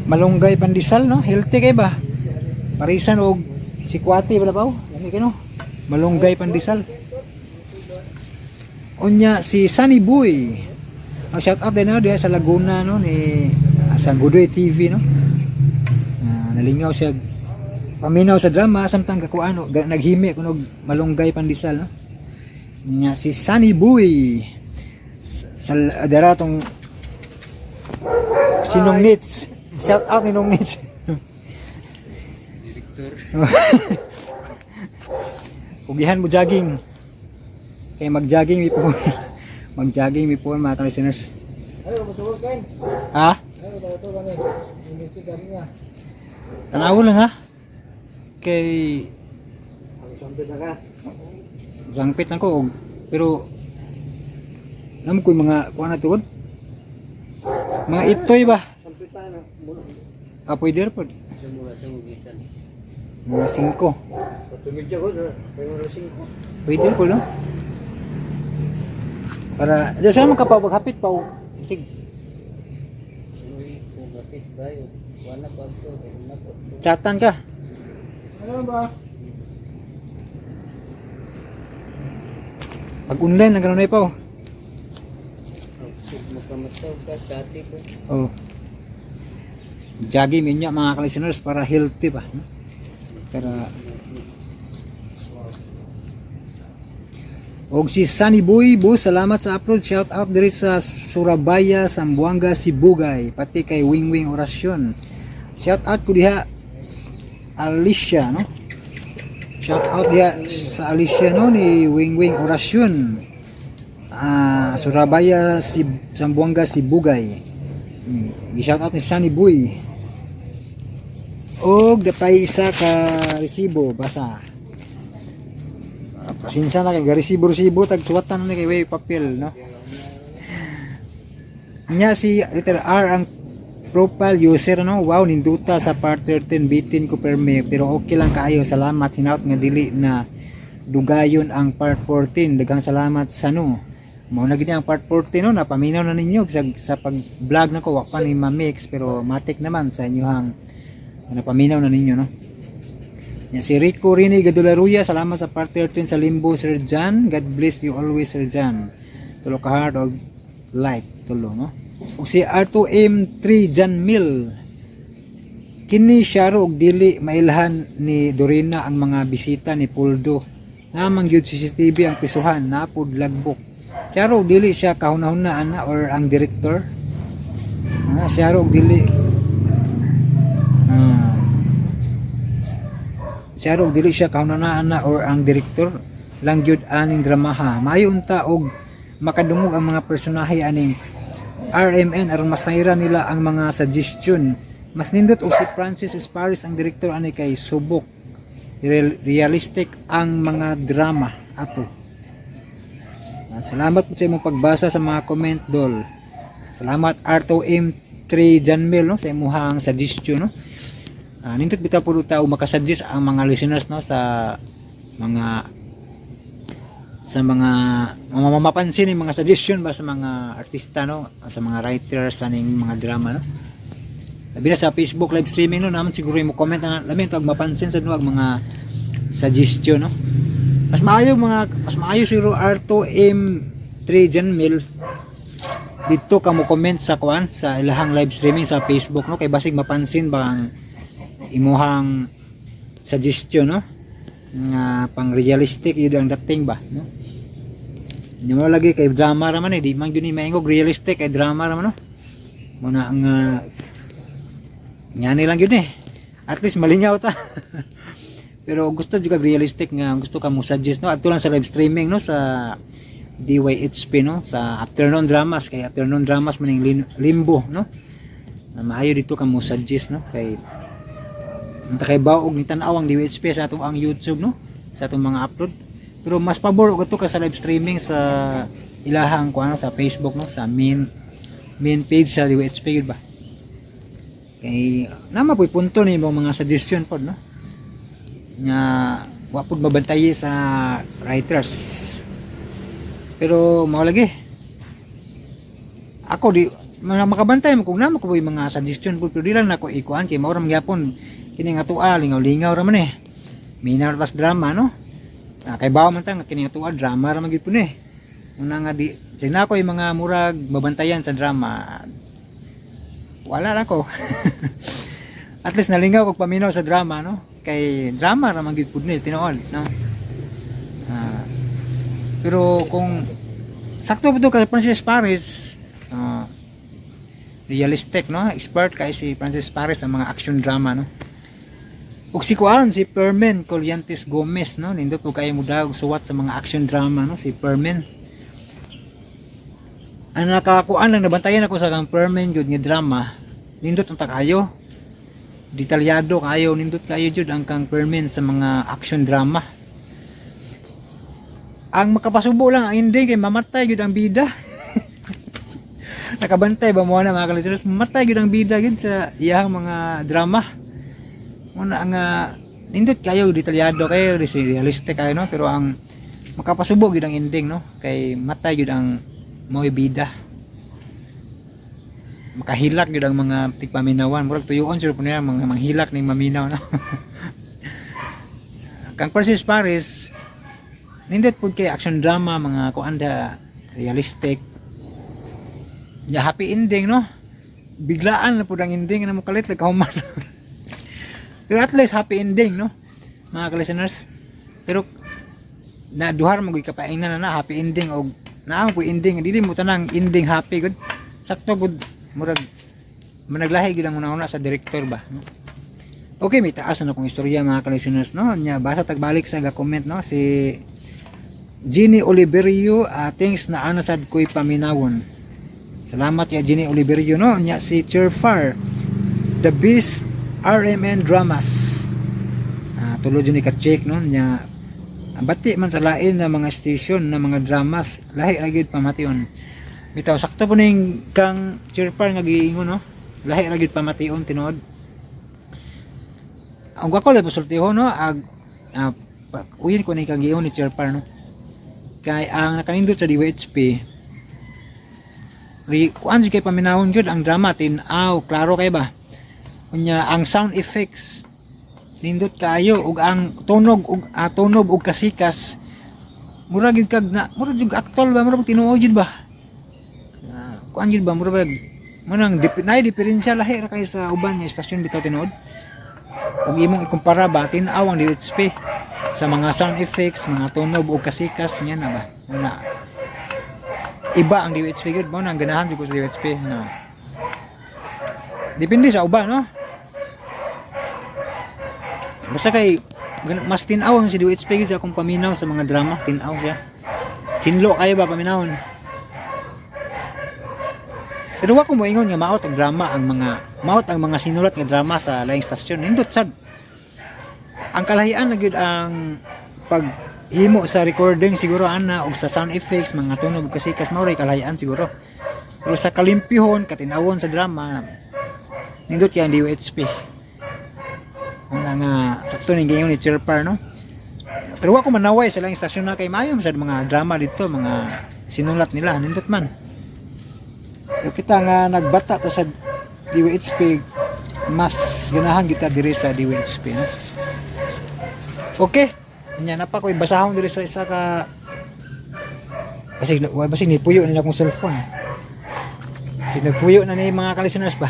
malunggay pandisal no, healthy kay ba? Parisan og sikwati ba baw? Lami kay no. Malunggay pandisal. Unya si Sunny Boy. Shout out din no diya sa Laguna no ni sa Gudoy TV no. Nalingaw siya paminaw sa drama samtang kakuano naghimi kuno malunggay pandisal no. Nya si Sunny Boy sa daratong sinong Nits. Shout out ni Nong Nits. Director. Pugihan mo jogging. Kaya mag-jogging Mag-jogging mi po mga listeners. Ayo, masuwag kain. Ha? Ayo, ito kami. Hindi kami nga. Tanaw lang ha. Kay Sampit na ka. sangpit na ko pero alam ko yung mga kuha na tuod. Mga itoy ba? Sampit tayo na. Pwede rin po. Semula sa mugitan. Mga 5. Patungid siya ko. Pero na 5. Pwede po, no? Para, diyan saan makapaghapit pa o? Sige. Uy, kung kapit tayo. Wala pa ito. Chatan ka. Ano ba? Pag online, na gano'n na ipaw. Magkamataw ka, dati ko. Oh. Jogging minyo mga ka-listeners para healthy pa. No? Para og si Sunny Boy Bo, salamat sa upload. Shout out diri sa Surabaya, Zamboanga, Sibugay, pati kay Wing Wing Orasyon. Shout out ko diha Alicia, no? Shout out diha sa Alicia, no, ni Wing Wing Orasyon. Surabaya, Zamboanga, Sibugay. Shout out ni Sunny Boy. Og dapay isa ka resibo basa. Pasensya na kay resibo tag suwatan na kay way papel, no. Nya si letter R ang profile user, no. Wow, ninduta sa part 13 bitin ko perme pero okay lang kaayo. Salamat, hinaut nga dili na dugayon ang part 14. Daghang salamat sa no. Mao na gid ang part 14, no, napaminaw na ninyo sa pag-vlog nako wa pa ni ma-mix pero matik naman sa inyohang napaminaw na ninyo, no. Yan si Rico Rini Gadularuya, salamat sa part 13 sa Limbo, Sir John. God bless you always, Sir John. Tulo ka heart og like tulo, no. Ug si R2M3 John Mill, kini syaro og dili mailhan ni Dorina ang mga bisita ni Puldo. Namang gyud CCTV ang pisuhan, napod lagbok. Syaro og dili siya kahunahunaan na or ang director. Syaro og dili Syaro og dili siya kahunahunaan na or ang director lang gyud aning dramaha. Maayo unta og makadungog ang mga personahe aning RMN aron masayra nila ang mga suggestion. Mas nindot og si Francis Esparis ang director ani kay subok realistic ang mga drama ato. Salamat po sa imong pagbasa sa mga comment dol. Salamat R2M3 Janmel, no, sa imong suggestion, no. Nindot bitaw po ta og makasuggest ang mga listeners, no, sa mga mapapansin yung mga suggestion ba sa mga artista, no, sa mga writers aning mga drama, no. Sabi na sa Facebook live streaming, no, naman siguro mo comment na lamin to og mapansin sa nuwag mga suggestion, no. Mas maayo siguro R2M3 Janmil dito ka mo comment sa kuan sa ilahang live streaming sa Facebook, no, kay basig mapansin ba ang imuhang suggestion, no, nga pang realistic yun ang dating ba, no. Hindi mo lagi kay drama raman di man yun maingog realistic kay drama raman, no. Muna ang ngani lang yun at least malinyaw ta. Pero gusto juga realistic nga gusto ka mo suggest, no, adto lang sa live streaming, no, sa DYHP, no, sa afternoon dramas kay afternoon dramas maning Limbo, no, na maayo dito ka mo suggest, no, kay baog ni tan-aw ang DYHP sa atong ang YouTube, no, sa atong mga upload. Pero mas pabor og ato ka sa live streaming sa ilahang kuan sa Facebook, no, sa main page sa DYHP gud ba. Kay nama poy punto ni mga suggestion pod, no, nga wa pud mabantayi sa writers. Pero mao lagi ako di makabantay mo kung nama ko mga suggestion pud, pero di lang nako ikuan kay mao ra magyapon kini nga tuwa lingaw-lingaw ra man minor tas drama, no. Kay bawo man ta nga kini nga tuwa drama ra man gyud pud una nga di sina ko mga murag mabantayan sa drama wala lang ko. At least nalingaw kog paminaw sa drama, no, kay drama ra man gyud pud ni tinuod, no. Pero kung sakto po kay Francis Paris, realistic, no, expert kay si Francis Paris sa mga action drama, no. Ug si kuan si Permen Colliantes Gomez, no, nindot po kay mo daw suwat sa mga action drama, no, si Permen. ang nakakuan lang nabantayan ako sa kang permanent jud nga drama, nindot unta kayo. Detalyado kayo, nindot kayo jud ang kang permanent sa mga action drama. Ang makapasubo lang ang ending kay mamatay jud ang bida. Nakabantay ba mo na mga kalisteners, mamatay jud ang bida gid sa iyang mga drama. Muna ang nindot kayo, detalyado kayo, realistic kayo, no? Pero ang makapasubo gid ang ending, no? Kay matay gid ang mo'y bida. Makahilak gid ang mga tigpaminawan, murag tuyoon sir po niya mga manghilak ning maminaw, no? Kang Persis Paris, nindot pud kay action drama, mga kuanda realistic. Ya happy ending, no? Biglaan na pud ang ending na mo kalit like human. Pero at least happy ending, no? Mga listeners. Pero na duhar mo gyud kapaingnan na happy ending og naa po ending, dili mo tanang ending happy good. Sakto good murag managlahi gid ang una sa director ba. No? Okay, may taas na akong istorya mga listeners, no? Nya basta tagbalik sa ga-comment, no? Si Jenny Oliverio, thanks na anasad ko'y paminawon. Salamat ya Jenny Oliverio, no? Nya si Cherfar, the best RMN dramas. Tulod yun ika-check, no? Nya bati man sa lain na mga station na mga dramas, lahi ra gyud pamation. Bitaw sakto po ning kang Cherfar nga giingon, no? Lahi ra gyud pamation tinuod. Ang ako lang pasultiho, no? Uyin ko ni kang giingon ni Cherfar, no? Kay ang nakanindot sa DWHP kuan kay paminahon gyud ang drama tin-aw, klaro kay ba? Unya ang sound effects nindot kayo ug ang tunog ug kasikas murag gyud kag na murag gyud actual ba, murag tinuod gyud ba? Kuan gyud ba murag manang nay diferensya lahi ra kay sa uban nga istasyon bitaw tinuod. Ug imong ikumpara ba tin-aw ang DWHP sa mga sound effects, mga tunog ug kasikas niya na ba? Una iba ang DWHP gyud mo nang ganahan jud ko sa DWHP no. Depende sa uban, no? Basta kay mas tinaw ang si DWHP gyud sa akong paminaw sa mga drama, tinaw siya. Hinlo kayo ba paminawon? Pero wa ko moingon nga maot ang drama ang mga sinulat nga drama sa laing stasyon. Nindot sad. Ang kalahian na gyud ang paghimo sa recording siguro ana og sa sound effects, mga tunog kasi mao ray kalahian siguro. Pero sa kalimpihon katinawon sa drama nindot kay ang DWHP. Nga sakto ning giingon ni Cherfar, no? Pero wa ko manaway sa lang istasyon na kay mayo sa mga drama dito, mga sinulat nila nindot man. Pero kita nga nagbata to sa DWHP, mas ganahan kita diri sa DWHP, no? Okay, nya na pa ko ibasahon diri sa isa ka kasi nipuyo nila akong cellphone. Kasi nagpuyo na ni mga kalisteners ba?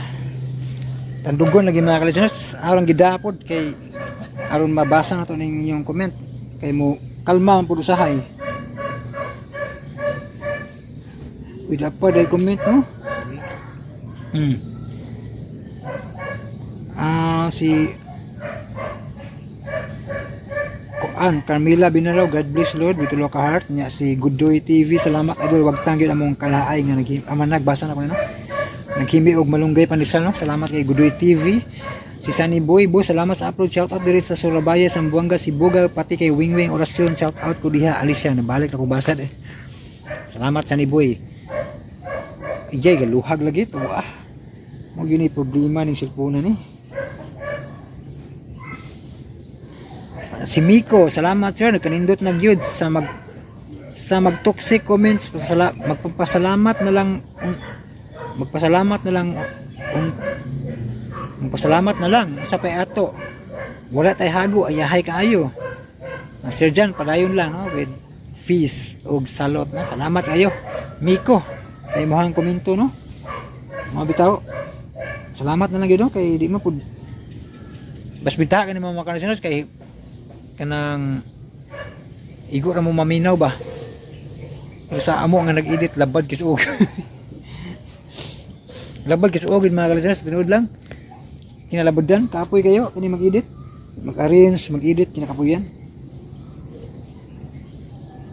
Tandugon lagi mga kalisteners, aron gidapod kay aron mabasa na to ning inyong comment kay mo kalma ang pud usahay. Wala pa day comment, no? Si Carmela Binaraw, God bless Lord, bitulo ka heart nya si Goodoy TV, salamat idol, wag tanggil among kalaay nga nagbasa na ko na, no? Naghimi og malunggay pandesal, no? Salamat kay Goodoy TV. Si Sunny Boy, salamat sa upload, shout out diri sa Surabaya, Zamboanga, Sibuga, pati kay Wingwing Orasyon, shout out ko diha, Alicia, nabalik na ko basad eh. Salamat Sunny Boy. Ijay galuhag lagi to, mo gini problema ning cellphone ni. Si Miko, salamat sir, nagkanindot na gyud sa mag-toxic comments, magpapasalamat na lang sa payato. Wala tay hago, ayahay kaayo. Sir Jan, padayon lang, no, with fees og salot, no. Salamat kayo Miko sa imong komento, no. Mga bitaw, salamat na lang gyud, no, kay di mo pud basbita ka ni mga kalisteners kay kanang igo ra mo maminaw ba sa amo nga nag-edit labad kisuog. Labad kisuog mga kalisteners, tinuod lang kinalabadan kapoy kayo kini mag-edit, mag-arrange, mag-edit, kinakapuyan.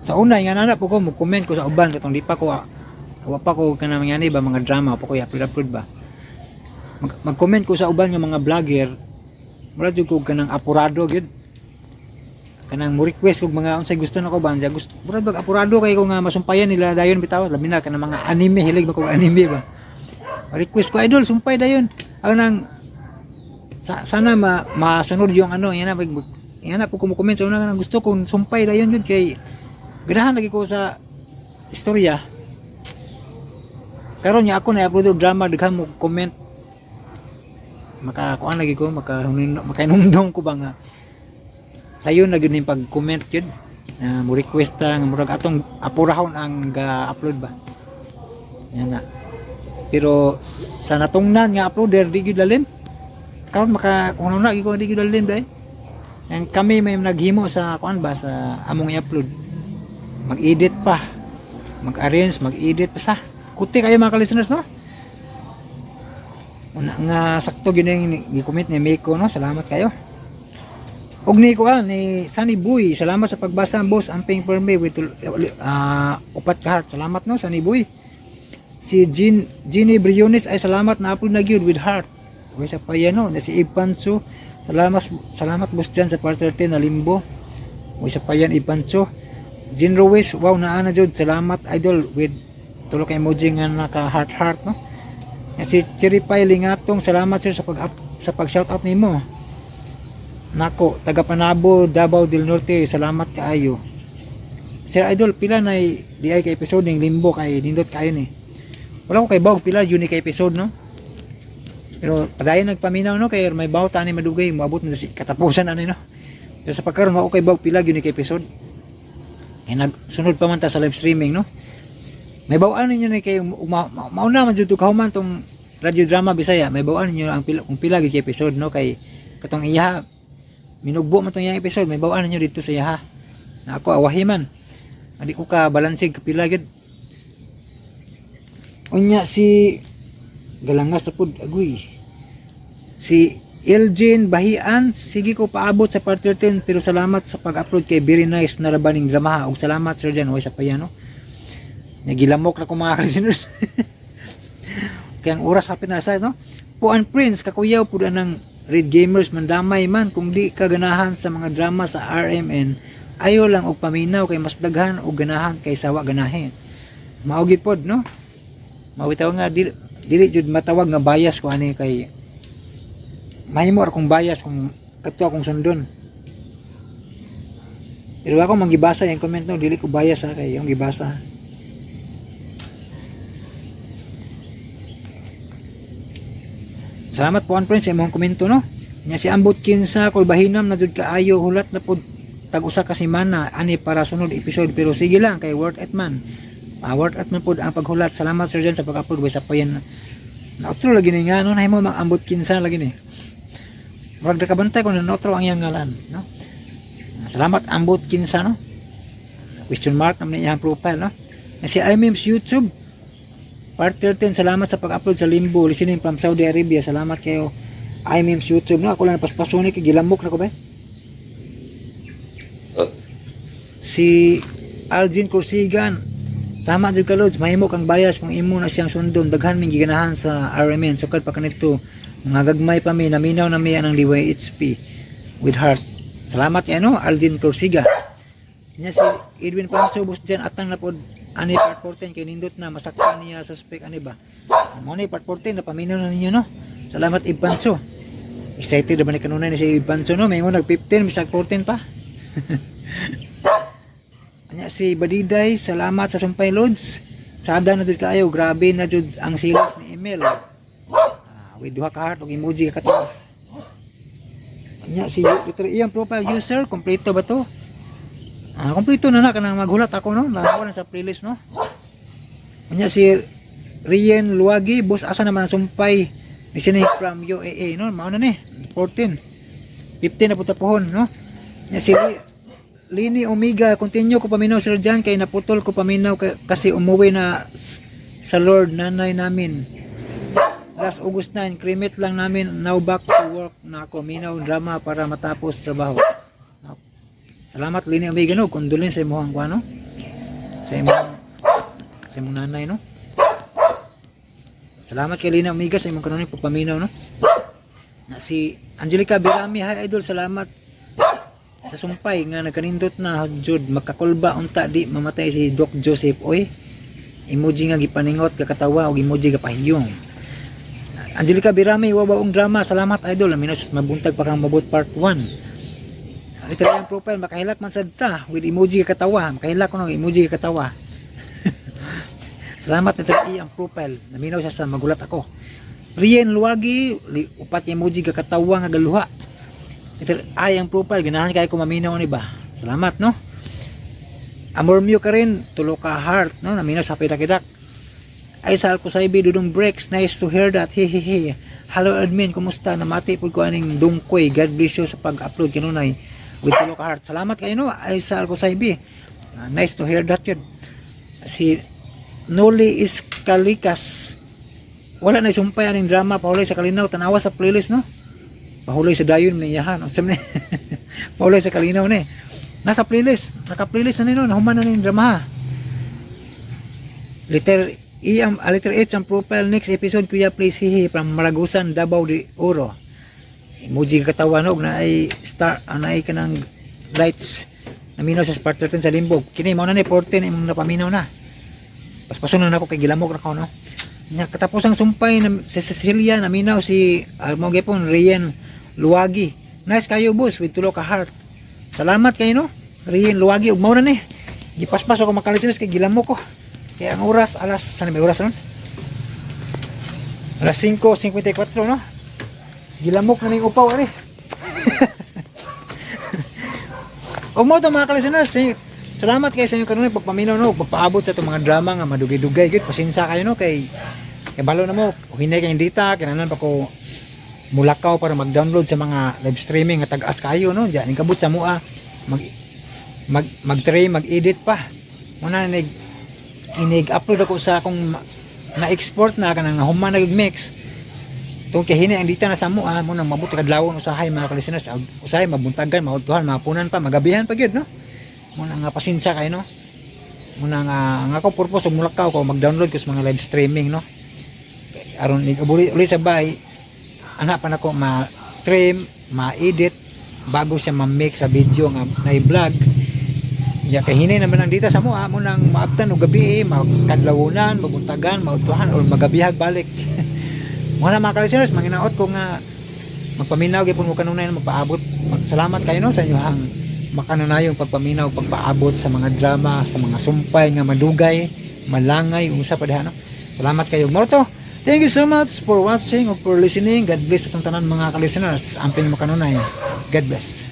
Sa una nga nana po ko mo-comment ko sa uban katong di pa ko wa pa ko kanang ngani ba mga drama pa ko i-upload ba. Mag-comment ko sa uban nga mga vlogger, wala jud ko kanang apurado gid. Kanang mo request kog mga unsay gusto nako ba, gusto murag bag apurado kay ko nga masumpayan nila dayon bitaw, labi na kanang mga anime, hilig ba ko anime ba. Request ko idol sumpay dayon. Ang nang sana masunod yung ano, yan na po kumukomment sa una nga gusto kong sumpay dayon yun kay ganahan lagi ko sa istorya. Karon niya ako na upload drama daghan mo comment. Makakuan lagi ko, makainumdum ko ba nga sayo na gid pag-comment yun. Mo request nga murag atong apurahon ang ga-upload ba. Yan na. Pero sa natungnan nga uploader di gyud lalim. Karon kung ano na di gyud lalim dai. And kami may naghimo sa kuan ba sa among i-upload. Mag-edit pa. Mag-arrange, mag-edit pa sa. Kuti kayo mga listeners no. Una nga sakto gyud yung i-comment ni Miko no. Salamat kayo. Og ni kuan ni Sunny Boy, salamat sa pagbasa boss. Amping perme with upat ka heart. Salamat no Sunny Boy. Si Ginny Briones ay salamat na upload na gyud with heart. Uy sa payano na si Ipanso. Salamat boss dyan sa part 13 na limbo. Uy sa payan Ipanso. Jean Ruiz, wow na jud. Salamat idol with tulo ka emoji nga naka heart no. Si Chiripay Lingatong, salamat sir sa pag shout out nimo. Nako, taga Panabo, Davao del Norte, salamat kaayo. Sir idol pila na di ay ka episode ng limbo kay nindot kayo ni. Wala ko kay bawg pila yun ka episode no. Pero padayon nagpaminaw no kay may baw tani madugay moabot na si katapusan ani no. Pero sa pagkaron mao kay bawg pila yun ka episode. Ay nagsunod pa man ta sa live streaming no. May bawaan ninyo ni kay mauna man jud to kahuman tong radio drama Bisaya. May bawaan ninyo ang pila gyud ka episode no kay katong iya minugbo man tong iyang episode may bawaan ninyo dito sa iya. Na ako awahiman. Adi ko ka balansig kapila gyud. Unya si galangas sa pud agoy. Si Elgin Bahian, sige ko paabot sa part 13 pero salamat sa pag-upload kay very nice na labaning drama ug salamat sir Jan sa payano. Nagilamok na ko mga listeners. Kaya ang oras hapit na sa no. Puan Prince kakuyaw pud anang Red Gamers mandamay man kung di ka ganahan sa mga drama sa RMN. Ayo lang og paminaw kay mas daghan og ganahan kay sawa ganahin. Maugid pod no. Mawitaw nga dili jud matawag nga bias ko ani kay mahimo akong bias kung kadto akong sundon. Pero ako manggibasa yung comment no, dili ko bias ha kay yung gibasa. Salamat po an friends sa imong komento no. Nya si Ambot Kinsa Kulbahinam na jud kaayo hulat na pod tag-usa ka semana ani para sunod episode pero sige lang kay worth it man. Worth it man pod ang paghulat. Salamat sir Jan sa pag-upload sa payan. Na-outro lagi ni nga no nahimo mang Ambot Kinsa lagi ni. Murag nakabantay ko na na-outro ang iyang ngalan no. Salamat Ambot Kinsa no. Question mark naman iyang profile no. Na si iMemes YouTube part 13 salamat sa pag-upload sa Limbo listening from Saudi Arabia. Salamat kayo iMemes YouTube no. Ako lang paspasoni kay gilamok na ko ba. Si Algin Corsigan, tama jud ka Lods, mahimo kang bias kung imo na siyang sundon daghan ming giganahan sa RMN sukad pa kanito mga gagmay pa mi naminaw na mi ang DYHP with heart. Salamat kay ano Algin Corsiga. Nya si Edwin Pancho bus dyan atang na pod ani part 14 kay nindot na masaktan niya suspect ani ba. Mo ni part 14 na paminaw na ninyo no. Salamat Ed Pancho. Excited ba ni kanunay ni si Ed Pancho no, mayong nag 15 bisag 14 pa. Anya si Badiday, salamat sa sumpay Lods. Sada na jud kaayo, grabe na jud ang silas ni Emil. With duha ka heart og emoji ka katawa. Anya si iyang profile user, kompleto ba to? Kompleto na kanang maghulat ako no, nakuha na sa playlist no. Anya si Rian Luagi, boss asa naman ang sumpay ni sinay from UAA no, mao na ni 14. 15 na puta pohon no. Anya si Lini Omega, continue ko paminaw sir Jan kay naputol ko paminaw kasi umuwi na sa Lord nanay namin. Last August 9, cremate lang namin, now back to work na ako, minaw drama para matapos trabaho. Salamat Lini Omega no, condolence sa imong kuano. Sa imong nanay no. Salamat kay Lina Amiga sa imong kanunay pagpaminaw, no? Na si Angelica Birami, hi idol, salamat sa sumpay nga nagkanindot na jud makakulba unta di mamatay si Doc Joseph. Oy, emoji nga gipaningot kakatawa og emoji gapahiyong. Angelica Birami, wabaong drama, salamat idol. Aminos mabuntag pa kang mabot part 1. Literal ang profile, makahilak man sad ta with emoji kakatawa. Makahilak ko ng emoji kakatawa. Salamat literal ang profile. Naminaw siya sa magulat ako. Rien Luwagi, upat yung emoji kakatawa nga galuha. Literal ang profile, ganahan kaya ko maminaw ni ba. Salamat, no? Amor Mio ka rin, tulo ka heart, no? Naminaw sa pitak-itak. Ay sal ko sa ibi dudong breaks, nice to hear that. Hehehe. Hello admin, kumusta? Namati po ko aning dungkoy. God bless you sa pag-upload kinunay with tulo ka heart. Salamat kayo, no? Ay sal ko sa ibi. Nice to hear that yun. Si Noli Iskalikas, wala na isumpay aning drama, pahulay sa kalinaw, tanawa sa playlist, no? Pahulay sa dayon ni yahan, no? Pahulay sa kalinaw ni. Naka playlist na nino, nahuman na ning drama. Letter H ang profile next episode kuya please hihi from Maragusan, Davao de Oro. Emoji katawa no na ay star anay kanang lights naminaw sa part 13 sa limbog. Kini mo na ni 14 imong napaminaw na. Paspason na ako kay gilamok ra ko no. Nya katapos ang sumpay na si Cecilia naminaw si mo gyapon Rien Luwagi. Nice kayo boss with tulo ka heart. Salamat kayo no. Rien Luwagi ug mao na ni. Gipaspas ako makalisis kay gilamok ko. Kaya ang oras, saan may oras nun? Alas 5:54, no? Gilamok na yung upaw, ari. O mo ito mga kalisuners, salamat kayo sa inyong kanunay pagpaminaw, no? Pagpaabot sa itong mga drama nga madugay-dugay. Good, pasensya kayo, no? Kay balo na mo, hinay kayong data, kinanan pa ko mulakaw para mag-download sa mga live streaming nga tag-as kayo, no? Diyan, kabut sa mua, mag-try, mag-edit pa. Muna inig-upload ako sa akong na-export na kanang nahuman na yung mix. Itong kahina ang dita na sa mua, mo nang mabuti kadlawon usahay mga kalisiners. Usahay, mabuntagan, mautuhan, mapunan pa, magabihan pa yun, no? Muna nga pasensya kayo, no? Muna nga, ang ako purpose, mulakaw ko, mag-download ko sa mga live streaming, no? Aron, uli sa bahay, anak pa na ko ma-trim, ma-edit, bago siya ma-mix sa video nga na-vlog. Ya kahinay naman ang dita sa mo mo nang maabtan og gabi makadlawunan, maguntagan, mautuhan or magabihag balik. Mo na mga kalisteners, manginaot ko nga magpaminaw gyapon mo kanunay magpaabot. Salamat kayo no sa inyohang makanunayong pagpaminaw, pagpaabot sa mga drama, sa mga sumpay nga madugay, malangay usa pa diha no. Salamat kayo. Morto. Thank you so much for watching or for listening. God bless atong tanan mga kalisteners. Amping makanunay. God bless.